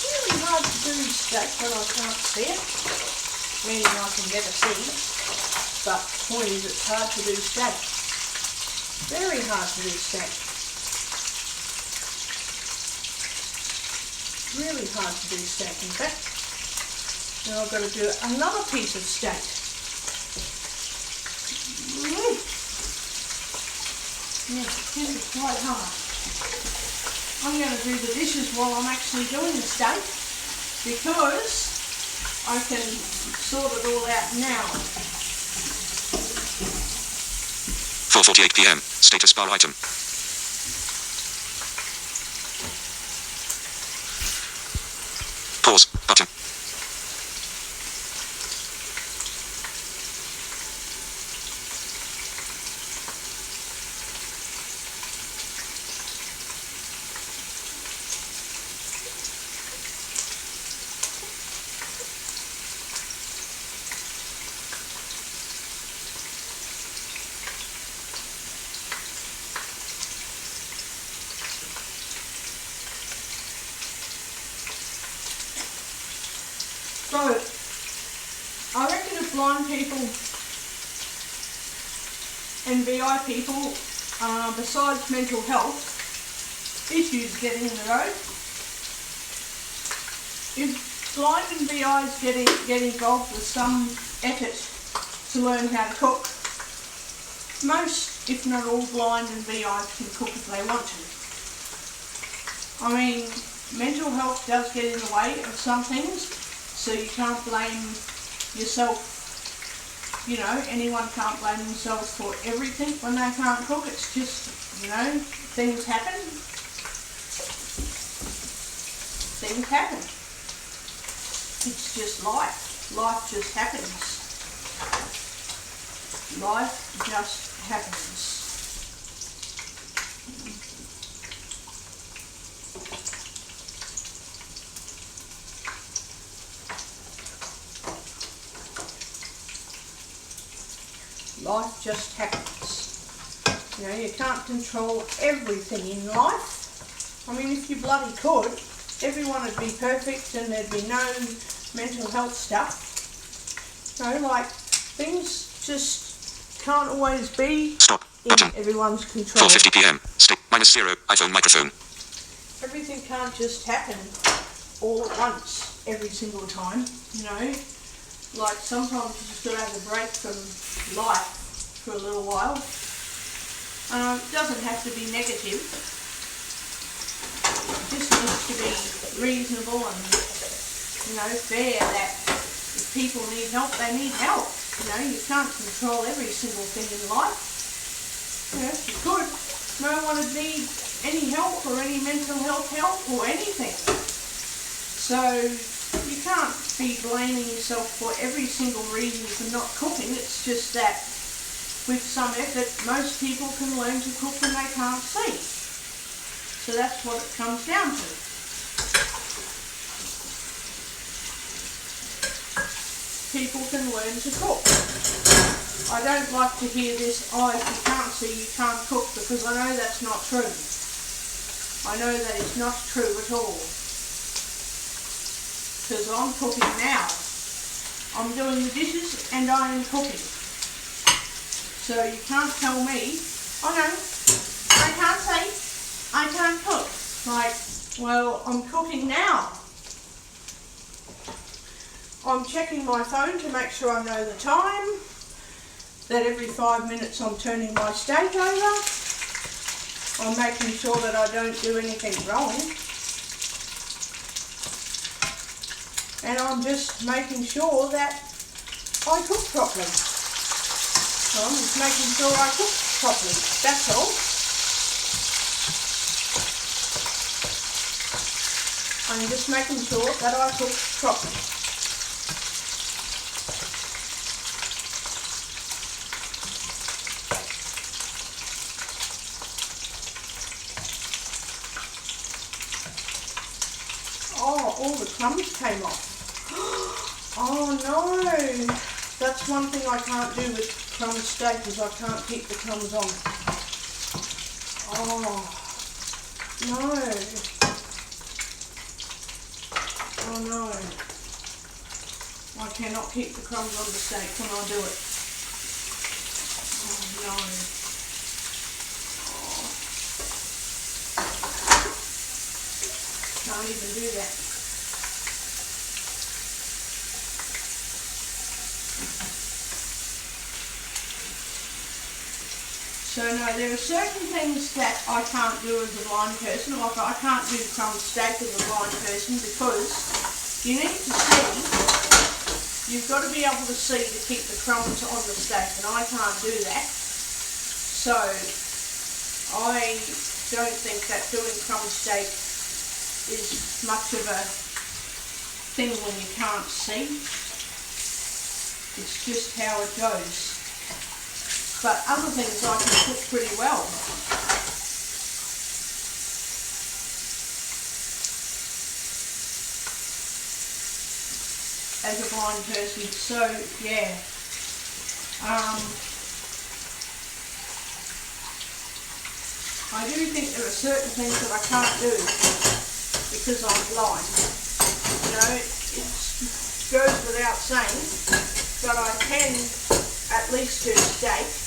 Really hard to do steak when I can't see it. Meaning I can never see. But the point is, it's hard to do steak. Very hard to do steak. Really hard to do steak, in fact. Now I've got to do another piece of steak. Yeah, it can be quite hard. I'm going to do the dishes while I'm actually doing the steak because I can sort it all out now. 4:48 p.m. Status bar item. Pause button. So, I reckon if blind people and VI people, besides mental health issues getting in the road, if blind and VIs get involved with some effort to learn how to cook, most, if not all, blind and VIs can cook if they want to. I mean, mental health does get in the way of some things. So you can't blame yourself, you know, anyone can't blame themselves for everything when they can't cook. It's just, you know, things happen. Things happen. It's just life. Life just happens. Life just happens. Life just happens. You know, you can't control everything in life. I mean, if you bloody could, everyone would be perfect and there'd be no mental health stuff. You know, like, things just can't always be Stop in button. everyone's control. 4:50 p.m. Minus 0 iPhone microphone. Everything can't just happen all at once, every single time, you know. Like, sometimes you just got to have a break from life for a little while. It doesn't have to be negative. It just needs to be reasonable and, you know, fair that if people need help, they need help. You know, you can't control every single thing in life. You know, if you could, no one would need any help or any mental health help or anything. So, you can't be blaming yourself for every single reason for not cooking. It's just that with some effort, most people can learn to cook when they can't see. So that's what it comes down to. People can learn to cook. I don't like to hear this, oh, if you can't see, you can't cook, because I know that's not true. I know that is not true at all. Because I'm cooking now. I'm doing the dishes and I am cooking. So you can't tell me, oh no, I can't see, I can't cook. Like, well, I'm cooking now. I'm checking my phone to make sure I know the time, that every 5 minutes I'm turning my steak over. I'm making sure that I don't do anything wrong. And I'm just making sure that I cook properly. So I'm just making sure I cook properly, that's all. I'm just making sure that I cook properly. Oh, all the crumbs came off. Oh no! That's one thing I can't do with crumb steak, is I can't keep the crumbs on. Oh no! Oh no! I cannot keep the crumbs on the steak when I do it. Oh no! Can't even do that. So no, there are certain things that I can't do as a blind person. Like I can't do crumb steak as a blind person, because you need to see, you've got to be able to see to keep the crumbs on the steak, and I can't do that. So I don't think that doing crumb steak is much of a thing when you can't see. It's just how it goes. But other things I can cook pretty well. As a blind person, so yeah. I do think there are certain things that I can't do because I'm blind. You know, it goes without saying, but I can at least do steak.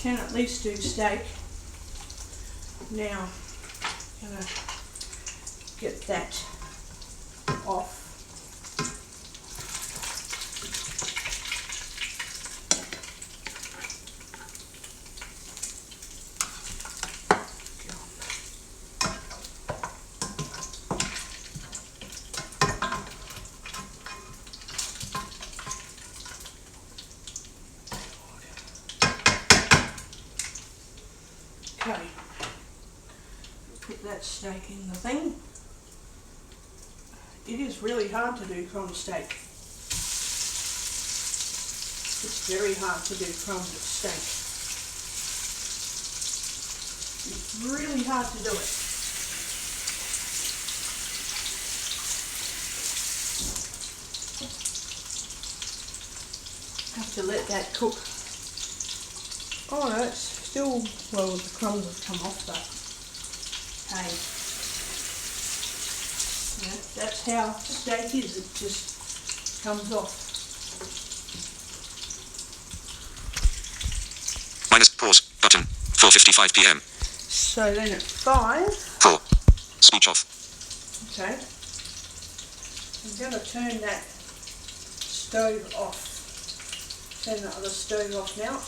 Can at least do steak. Now, I'm gonna get that off. Okay, put that steak in the thing. It is really hard to do crumb steak. It's very hard to do crumb steak. It's really hard to do it. Have to let that cook. Oh no, it's still, well, the crumbs have come off, but hey, yeah, that's how steak is, it just comes off. Minus pause button. 4:55 p.m. So then at 5, 4. Speech off. okay, I'm going to turn that stove off. Turn the other stove off now.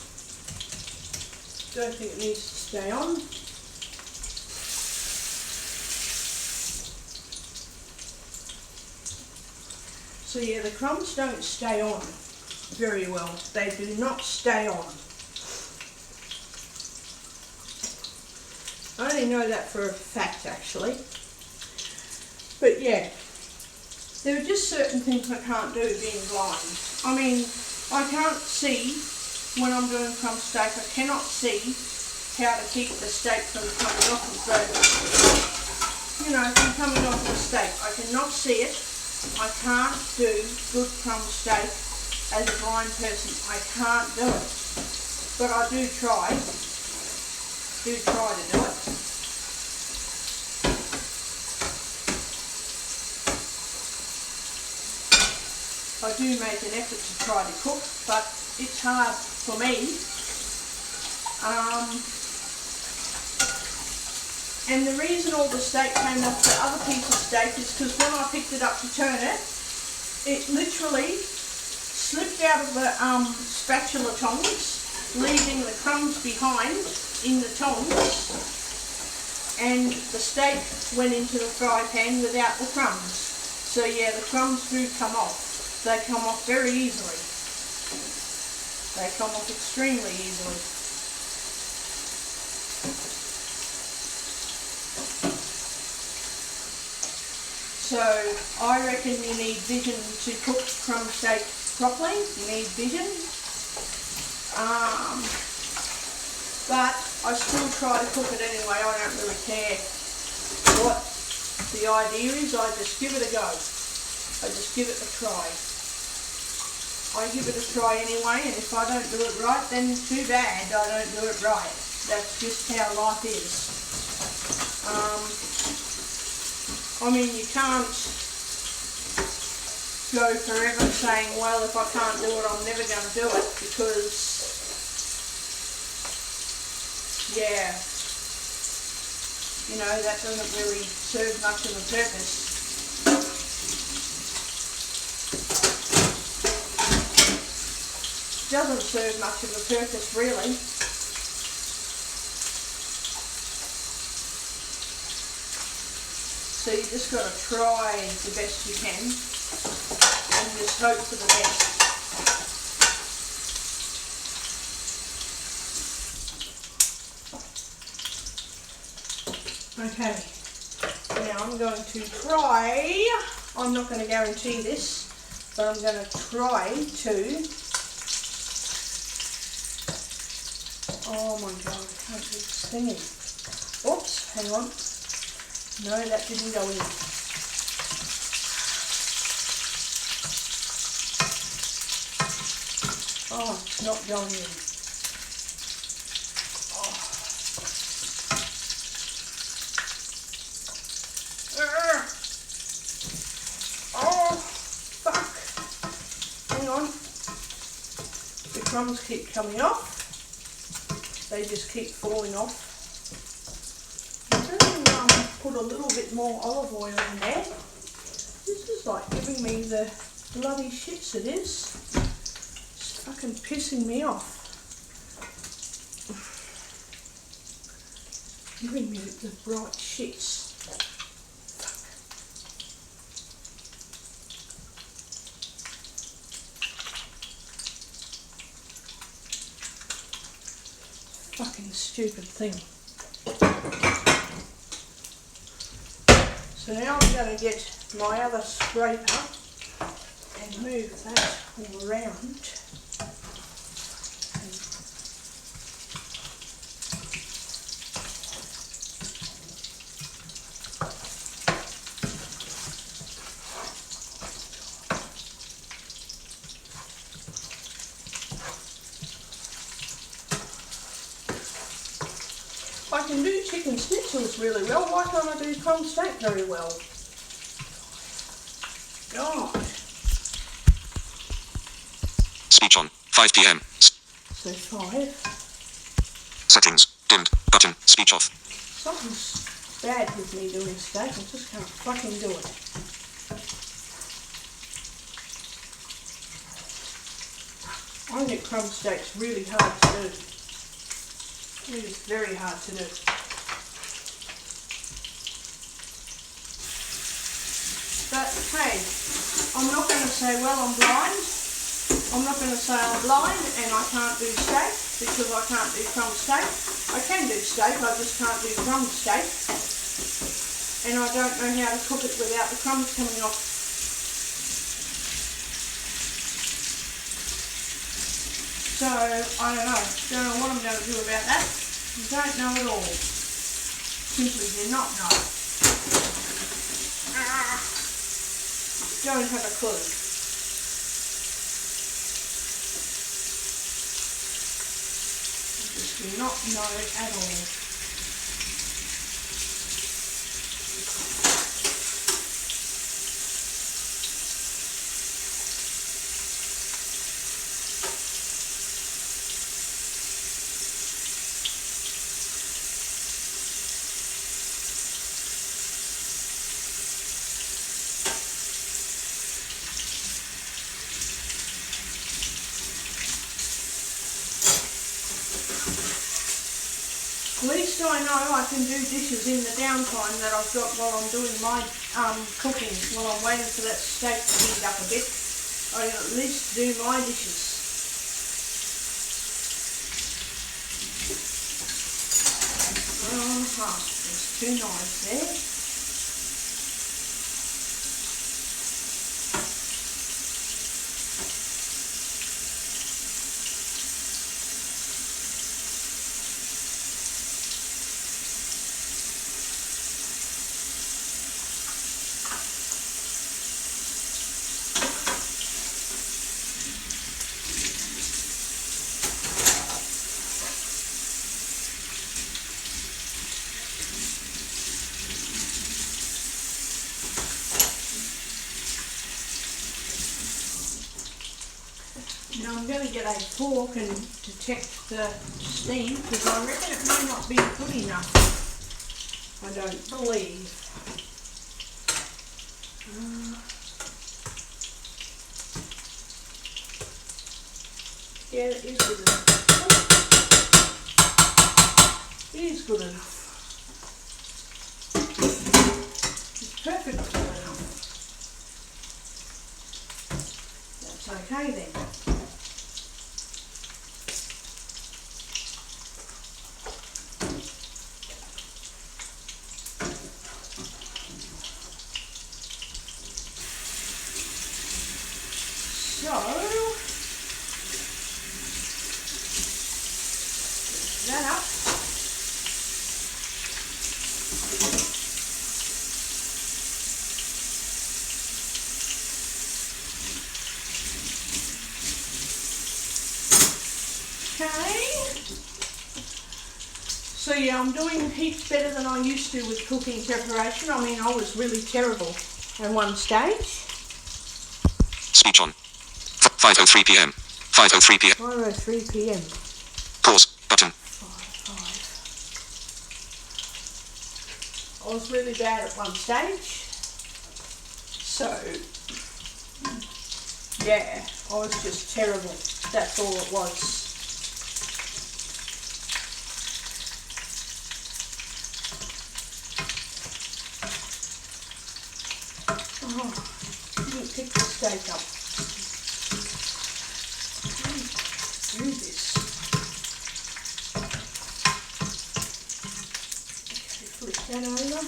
Don't think it needs to stay on. So yeah, the crumbs don't stay on very well. They do not stay on. I only know that for a fact actually. But yeah, There are just certain things I can't do being blind. I mean, I can't see when I'm doing crumb steak. I cannot see how to keep the steak from coming off of the, from coming off the steak. I cannot see it. I can't do good crumb steak as a blind person. I can't do it. But I do try to do it. I do make an effort to try to cook, but it's hard for me. And the reason all the steak came off the other piece of steak is because when I picked it up to turn it, it literally slipped out of the spatula tongs, leaving the crumbs behind in the tongs, and the steak went into the fry pan without the crumbs. So yeah, the crumbs do come off. They come off very easily. They come off extremely easily. So I reckon you need vision to cook crumb steak properly. You need vision. But I still try to cook it anyway. I don't really care what the idea is. I just give it a go. I just give it a try. I give it a try anyway, and if I don't do it right, then too bad, I don't do it right. That's just how life is. I mean, you can't go forever saying, well, if I can't do it, I'm never going to do it, because, yeah, that doesn't really serve much of a purpose. Doesn't serve much of a purpose, really. So you just got to try the best you can and just hope for the best. Okay, now I'm going to try, I'm not going to guarantee this, but I'm going to try to, oh my god, I can't keep singing. Oops, hang on. No, that didn't go in. Oh, it's not going in. Oh, fuck. Hang on. The crumbs keep coming off. They just keep falling off. Put a little bit more olive oil in there. This is like giving me the bloody shits it is. It's fucking pissing me off. Giving me the bright shits. Fucking stupid thing. So now I'm going to get my other scraper and move that all around. I can do chicken schnitzels really well. Why can't I do crumb steak very well? God. Speech on. 5 p.m. So 5. Settings. Dimmed. Button. Speech off. Something's bad with me doing steak. I just can't fucking do it. I think crumb steak's really hard to do. It is very hard to do. But hey, I'm not going to say, well, I'm blind. I'm not going to say I'm blind and I can't do steak because I can't do crumb steak. I can do steak, I just can't do crumb steak. And I don't know how to cook it without the crumbs coming off. So, I don't know what I'm going to do about that. I don't know at all. Simply do not know. Don't have a clue. I just do not know at all. At least I know I can do dishes in the downtime that I've got while I'm doing my cooking. While I'm waiting for that steak to heat up a bit, I can at least do my dishes. There's 2 knives there. Now I'm going to get a fork and detect the steam because I reckon it may not be good enough. I don't believe. Yeah, it is good enough. It is good enough. It's perfectly good enough. That's okay then. So, that up. Okay. So yeah, I'm doing heaps better than I used to with cooking preparation. I mean, I was really terrible at one stage. Speech on. 5:03 p.m. 5:03 p.m. 5:03 p.m. Pause button. 5. I was really bad at one stage. So, yeah, I was just terrible. That's all it was. Oh, didn't pick the steak up. Do this. Okay, flip that over.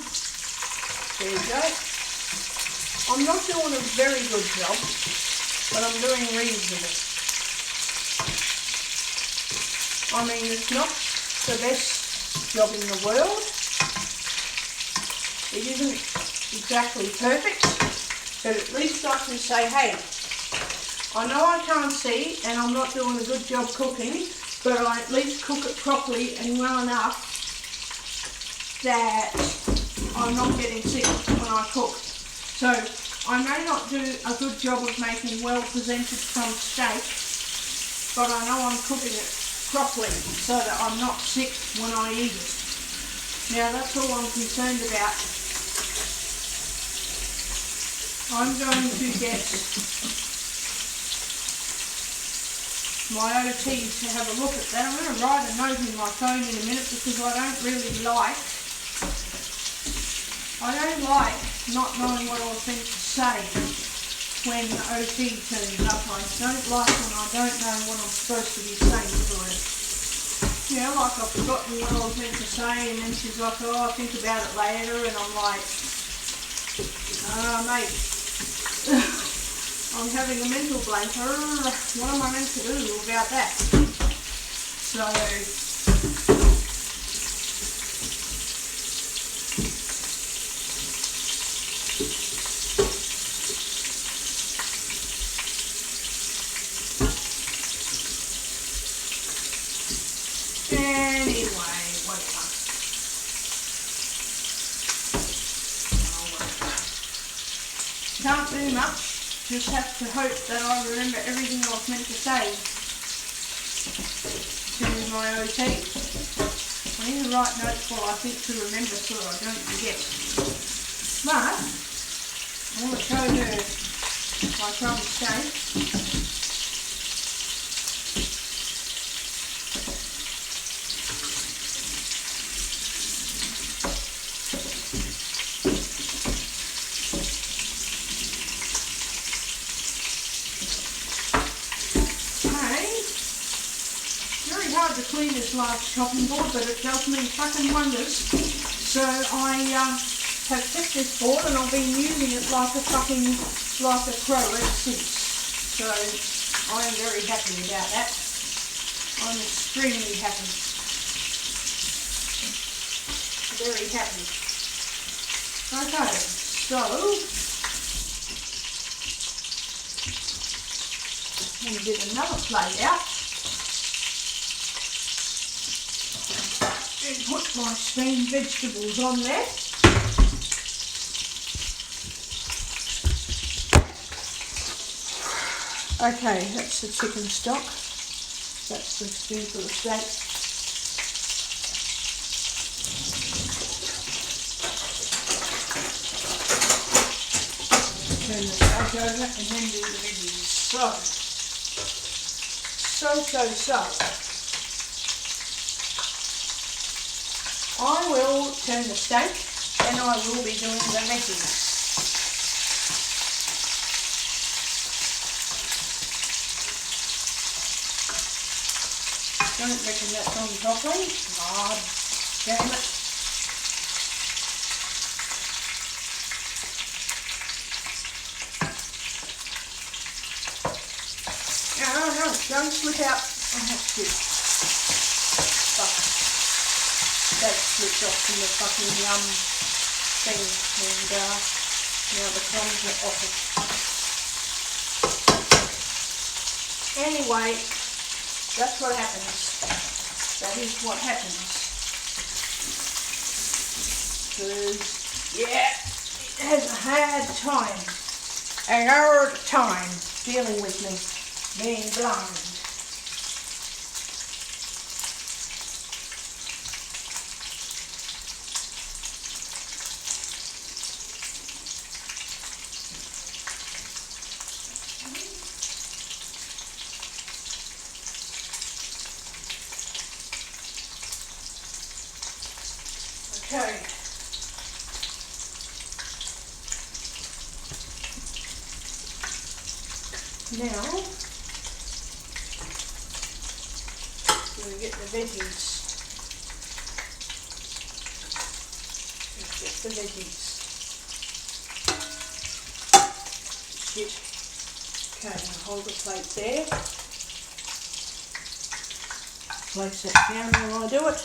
There you go. I'm not doing a very good job, but I'm doing reasonable. I mean, it's not the best job in the world. It isn't exactly perfect, but at least I can say, hey, I know I can't see and I'm not doing a good job cooking, but I at least cook it properly and well enough that I'm not getting sick when I cook. So I may not do a good job of making well presented some steak, but I know I'm cooking it properly so that I'm not sick when I eat it. Now that's all I'm concerned about. I'm going to get my OT to have a look at that. I'm going to write a note in my phone in a minute because I don't like not knowing what I was meant to say when the OT turns up. I don't like when I don't know what I'm supposed to be saying to her. You know, like I've forgotten what I was meant to say and then she's like, oh, I'll think about it later, and I'm like, mate, I'm having a mental blank. What am I meant to do about that? So, anyway, whatever. Can't do much. Just have to hope that I remember everything I was meant to say to my OT. I need to write notes while I think to remember so that I don't forget. But I want to show her my crumb steak. To clean this large chopping board, but it does me fucking wonders. So I have picked this board and I've been using it like a pro ever since. So I am very happy about that. I'm extremely happy. Very happy. Okay, so I'm going to get another plate out. And put my steamed vegetables on there. Okay, that's the chicken stock. That's the stew for the steak. Turn the steak over and then do the veggies. So. I will turn the steak and I will be doing the veggies. Don't reckon that's on properly. God damn it. No, don't slip out. Oh shit. Fuck. That slipped off from the fucking thing, and now the crumbs are off it. Anyway, that's what happens. That is what happens. Because, yeah, it has a hard time dealing with me being blind. Okay. Now, we'll get the veggies. Let's get the veggies. Shit. Okay, I'll hold the plate there. Place that down while I do it.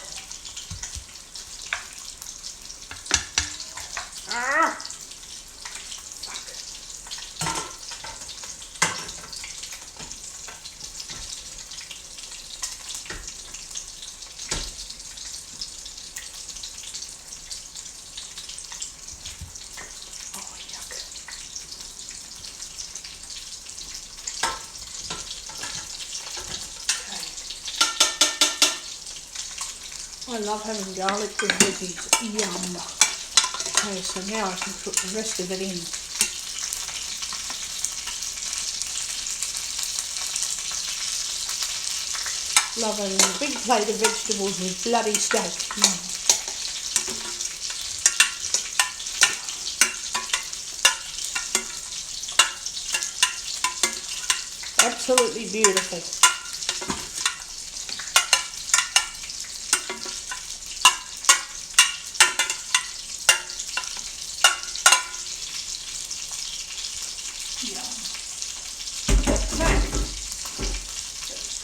Ah! Oh, yuck. Okay. I love having garlic with veggies. Yum. Okay, so now I can put the rest of it in. Love having a big plate of vegetables with bloody steak. Absolutely beautiful.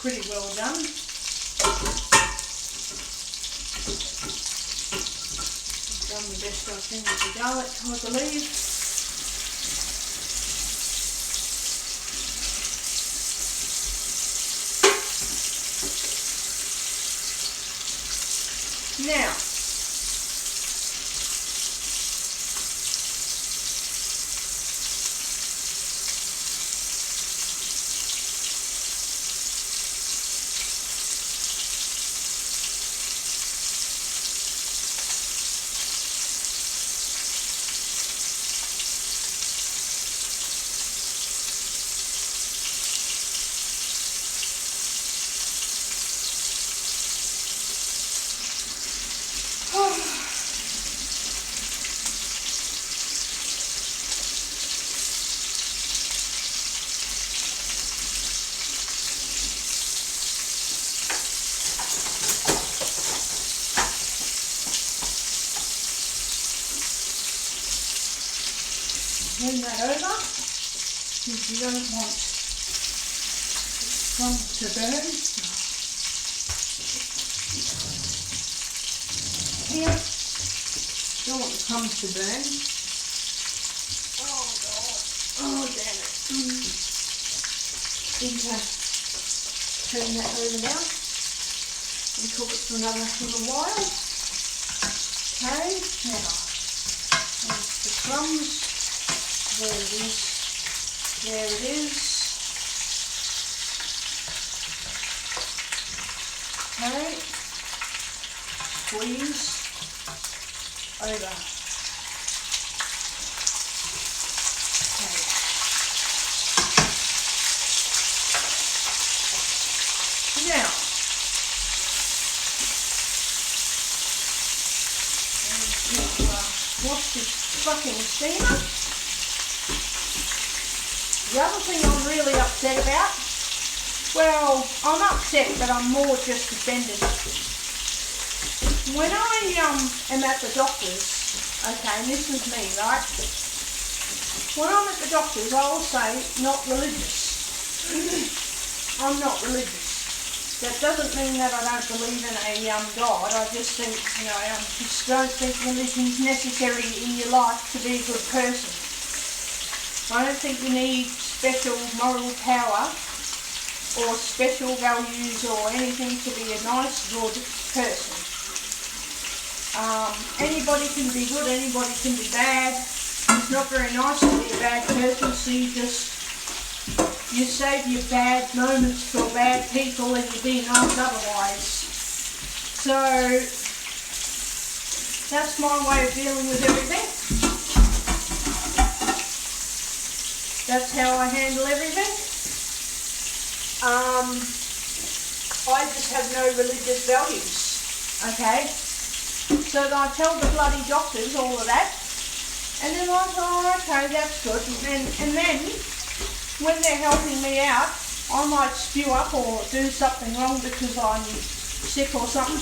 pretty well done. I've done the best I can with the garlic, I believe. Now, turn that over because you don't want some to burn. Here, don't want the crumbs to burn. Oh God! Oh damn it! Need to turn that over now and cook it for another little while. Okay, now there's the crumbs. There it is. There it is. Okay. Squeeze over. Okay. Now, wash this fucking steamer. The other thing I'm really upset about, well, I'm upset, but I'm more just offended. When I am at the doctor's, okay, and this is me, right? When I'm at the doctor's, I will say, not religious. I'm not religious. That doesn't mean that I don't believe in a God. I just think, I just don't think religion's necessary in your life to be a good person. I don't think you need special moral power or special values or anything to be a nice, good person. Anybody can be good, anybody can be bad. It's not very nice to be a bad person, so you save your bad moments for bad people and you be nice otherwise. So that's my way of dealing with everything. That's how I handle everything. I just have no religious values, okay? So I tell the bloody doctors all of that, and they're like, oh, okay, that's good. And then, when they're helping me out, I might spew up or do something wrong because I'm sick or something.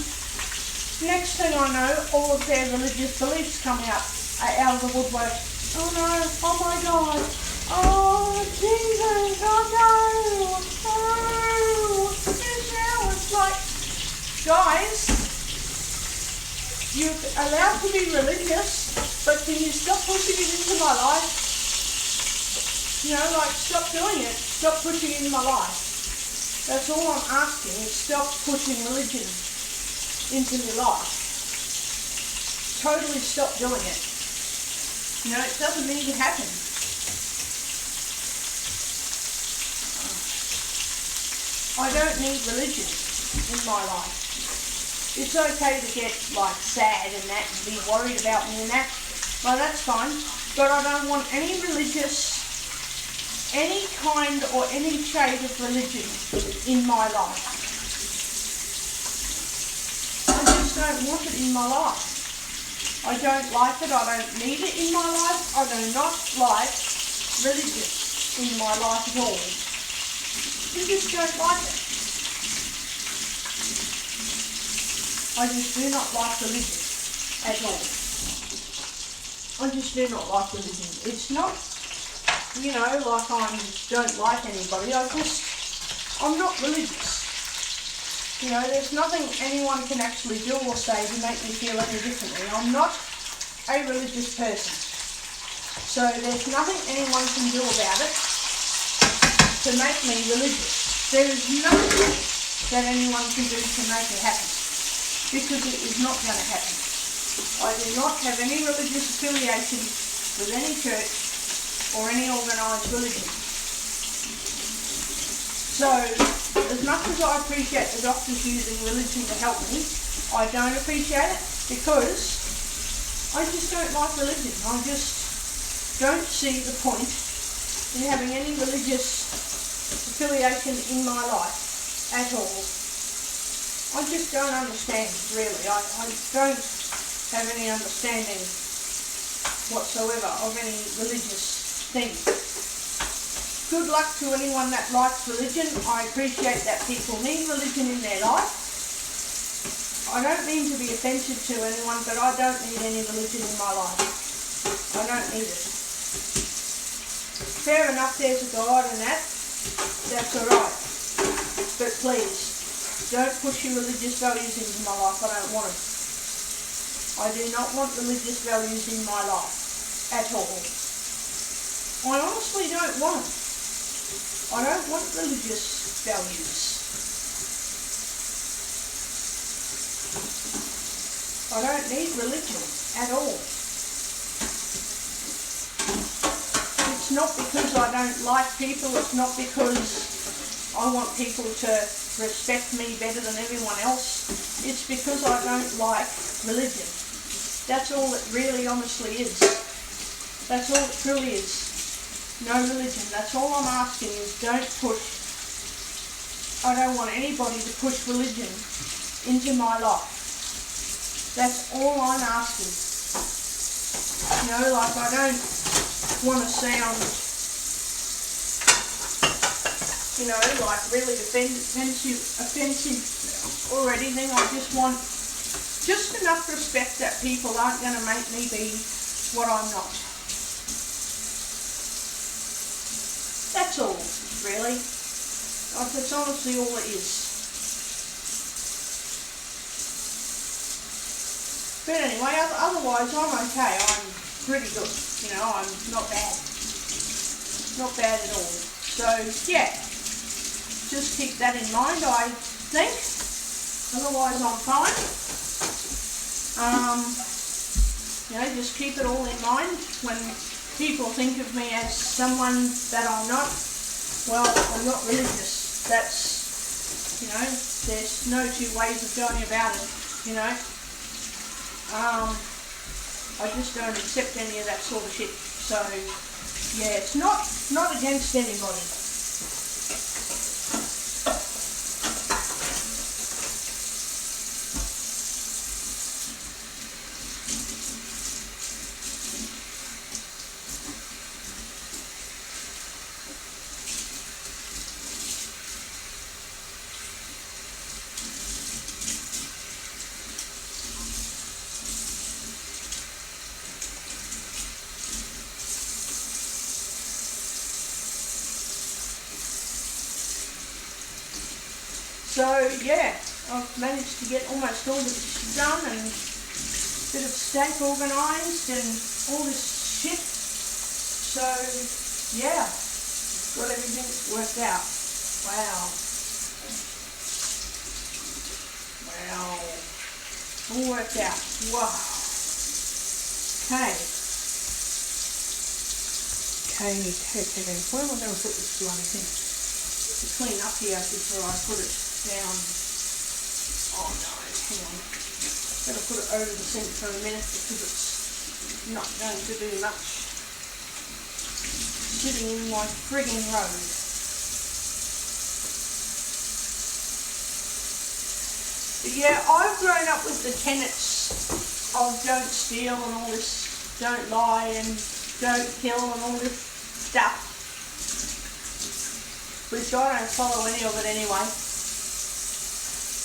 Next thing I know, all of their religious beliefs come out of the woodwork. Oh no, oh my God. Oh, Jesus, oh no, oh, it's like, guys, you're allowed to be religious, but can you stop pushing it into my life? Stop doing it, stop pushing it in my life. That's all I'm asking, is stop pushing religion into my life. Totally stop doing it. It doesn't need to happen. I don't need religion in my life. It's okay to get sad and that and be worried about me and that. Well, that's fine. But I don't want any kind or any shade of religion in my life. I just don't want it in my life. I don't like it. I don't need it in my life. I do not like religion in my life at all. You just don't like it. I just do not like religion at all. I just do not like religion. It's not, like I don't like anybody. I'm not religious. You know, there's nothing anyone can actually do or say to make me feel any differently. I'm not a religious person. So there's nothing anyone can do about it to make me religious. There is nothing that anyone can do to make it happen, because it is not going to happen. I do not have any religious affiliation with any church or any organised religion. So, as much as I appreciate the doctors using religion to help me, I don't appreciate it because I just don't like religion. I just don't see the point in having any religious affiliation in my life at all. I just don't understand, really. I don't have any understanding whatsoever of any religious thing. Good luck to anyone that likes religion. I appreciate that people need religion in their life. I don't mean to be offensive to anyone, but I don't need any religion in my life. I don't need it. Fair enough, there's a God and that's alright. But please, don't push your religious values into my life. I don't want them. I do not want religious values in my life at all. I honestly don't want them. I don't want religious values. I don't need religion at all. It's not because I don't like people, it's not because I want people to respect me better than everyone else. It's because I don't like religion. That's all it really honestly is. That's all it truly is. No religion. That's all I'm asking is don't push. I don't want anybody to push religion into my life. That's all I'm asking. You know, like I don't want to sound, you know, like really offensive or anything. I just want just enough respect that people aren't going to make me be what I'm not. That's all, really. That's honestly all it is. But anyway, otherwise I'm okay. I'm pretty good. You know, I'm not bad. Not bad at all. So, yeah. Just keep that in mind, I think. Otherwise I'm fine. You know, just keep it all in mind when people think of me as someone that I'm not. Well, I'm not religious. That's, you know, there's no two ways of going about it, you know. I just don't accept any of that sort of shit. So, yeah, it's not against anybody. So yeah, I've managed to get almost all this done and a bit of stack organised and all this shit. So yeah, got everything worked out. Wow. Wow. All worked out. Wow. Okay. Where am I going to put this bloody thing? To clean up here before I put it down. Oh no, hang on. Better put it over the sink for a minute because it's not going to do much. Sitting in my frigging road. But yeah, I've grown up with the tenets of don't steal and all this, don't lie and don't kill and all this stuff. Which I don't follow any of it anyway.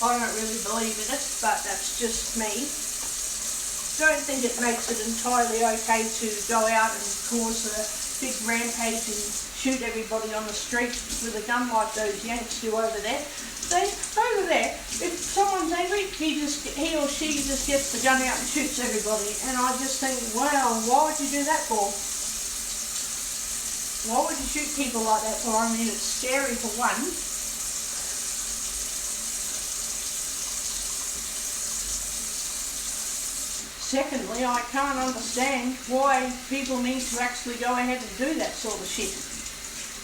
I don't really believe in it, but that's just me. Don't think it makes it entirely okay to go out and cause a big rampage and shoot everybody on the street with a gun like those Yanks do over there. Over there, if someone's angry, he or she just gets the gun out and shoots everybody. And I just think, wow, why would you do that for? Why would you shoot people like that for? I mean, it's scary for one. Secondly, I can't understand why people need to actually go ahead and do that sort of shit.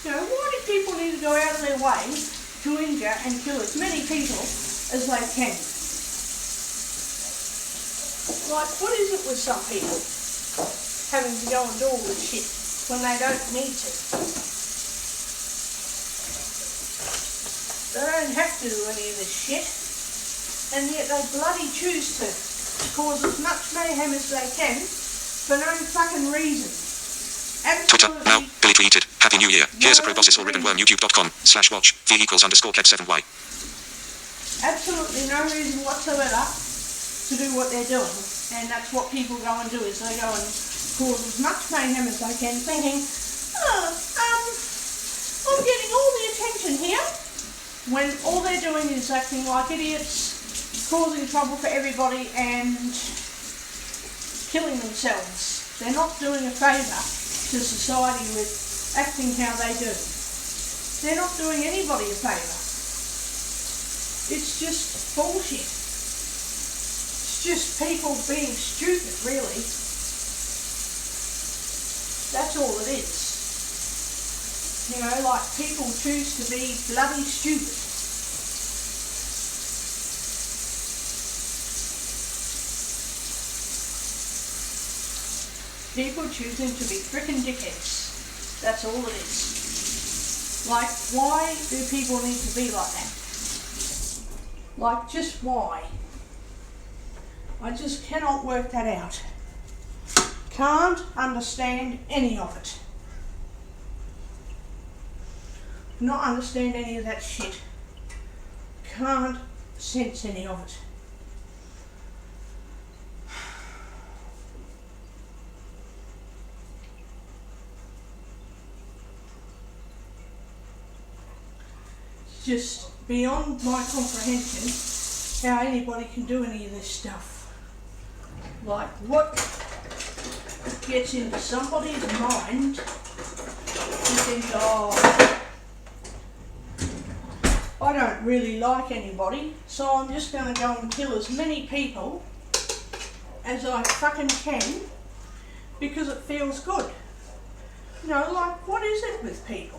You know, why do people need to go out of their way to injure and kill as many people as they can? Like, what is it with some people having to go and do all this shit when they don't need to? They don't have to do any of this shit, and yet they bloody choose to cause as much mayhem as they can for no fucking reason. Twitter, Absolutely. now, Billy tweeted, Happy New Year. Here's a proboscis or ribbon worm, youtube.com/watch, v=_cat7y. Absolutely no reason whatsoever to do what they're doing. And that's what people go and do, is they go and cause as much mayhem as they can, thinking, I'm getting all the attention here, when all they're doing is acting like idiots, causing trouble for everybody and killing themselves. They're not doing a favour to society with acting how they do. They're not doing anybody a favour. It's just bullshit. It's just people being stupid, really. That's all it is. You know, like, people choose to be bloody stupid. People choosing to be frickin' dickheads. That's all it is. Like, why do people need to be like that? Like, just why? I just cannot work that out. Can't understand any of it. Not understand any of that shit. Can't sense any of it. Just beyond my comprehension how anybody can do any of this stuff. Like, what gets into somebody's mind to think, oh, I don't really like anybody, so I'm just going to go and kill as many people as I fucking can because it feels good. You know, like, what is it with people?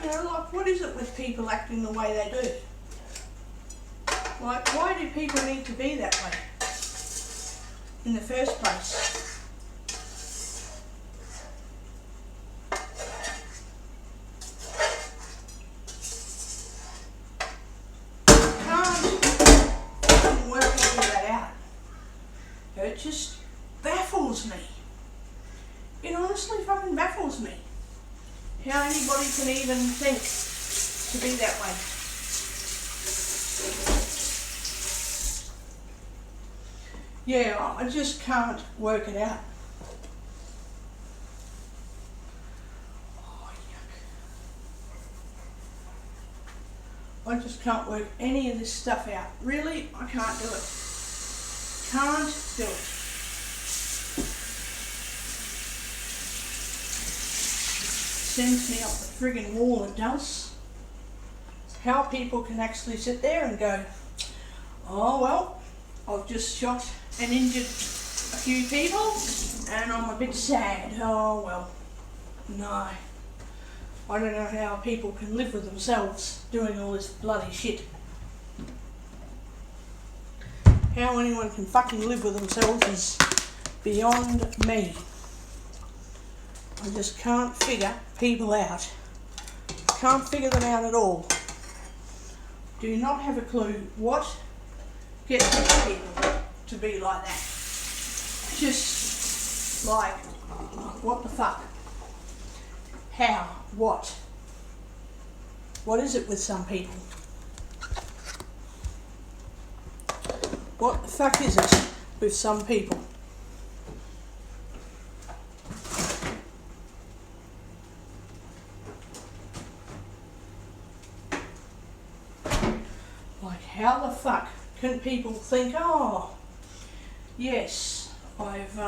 You know, like, what is it with people acting the way they do? Like, why do people need to be that way in the first place? Can't work any of that out. It just baffles me. It honestly fucking baffles me. How anybody can even think to be that way. Yeah, I just can't work it out. Oh, yuck. I just can't work any of this stuff out. Really, I can't do it. Can't do it. Sends me up the friggin' wall, it does. How people can actually sit there and go, oh well, I've just shot and injured a few people and I'm a bit sad. Oh well, no. I don't know how people can live with themselves doing all this bloody shit. How anyone can fucking live with themselves is beyond me. I just can't figure people out. Can't figure them out at all. Do not have a clue what gets people to be like that. Just like, what the fuck? How? What? What is it with some people? What the fuck is it with some people? Like, how the fuck can people think, oh, yes, I've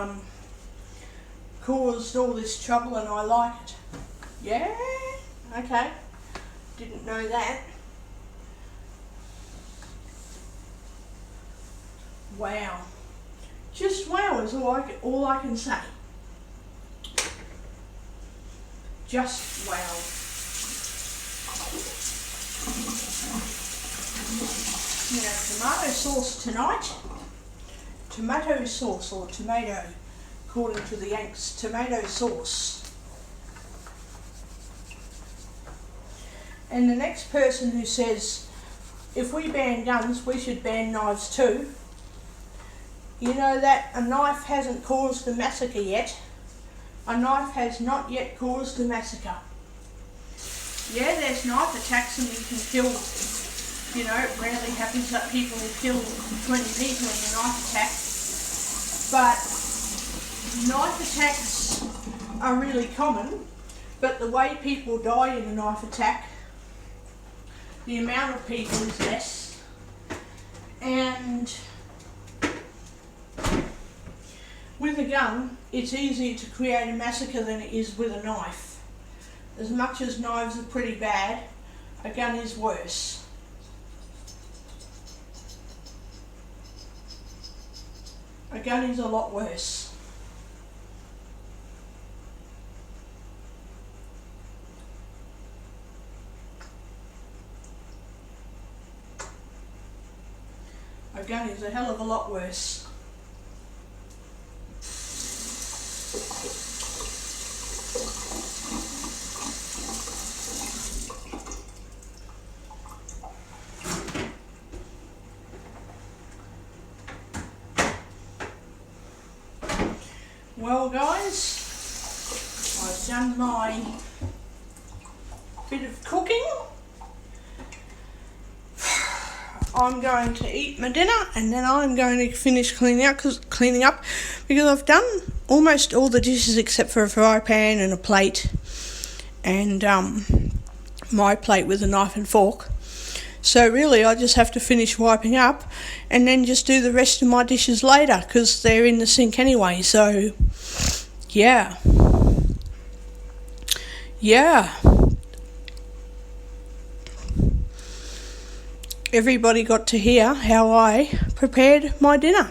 caused all this trouble and I like it. Yeah? Okay. Didn't know that. Wow. Just wow is all I can say. Just wow. You know, tomato sauce tonight. Tomato sauce, or tomato, according to the Yanks, tomato sauce. And the next person who says, if we ban guns, we should ban knives too. You know that a knife hasn't caused a massacre yet. A knife has not yet caused a massacre. Yeah, there's knife attacks and you can kill, you know, it rarely happens that people will kill 20 people in a knife attack. But knife attacks are really common, but the way people die in a knife attack, the amount of people is less. And with a gun, it's easier to create a massacre than it is with a knife. As much as knives are pretty bad, a gun is worse. A gun is a lot worse. A gun is a hell of a lot worse. Well guys, I've done my bit of cooking. I'm going to eat my dinner and then I'm going to finish cleaning up because I've done almost all the dishes except for a fry pan and a plate and my plate with a knife and fork. So really I just have to finish wiping up and then just do the rest of my dishes later because they're in the sink anyway. So yeah. Everybody got to hear how I prepared my dinner.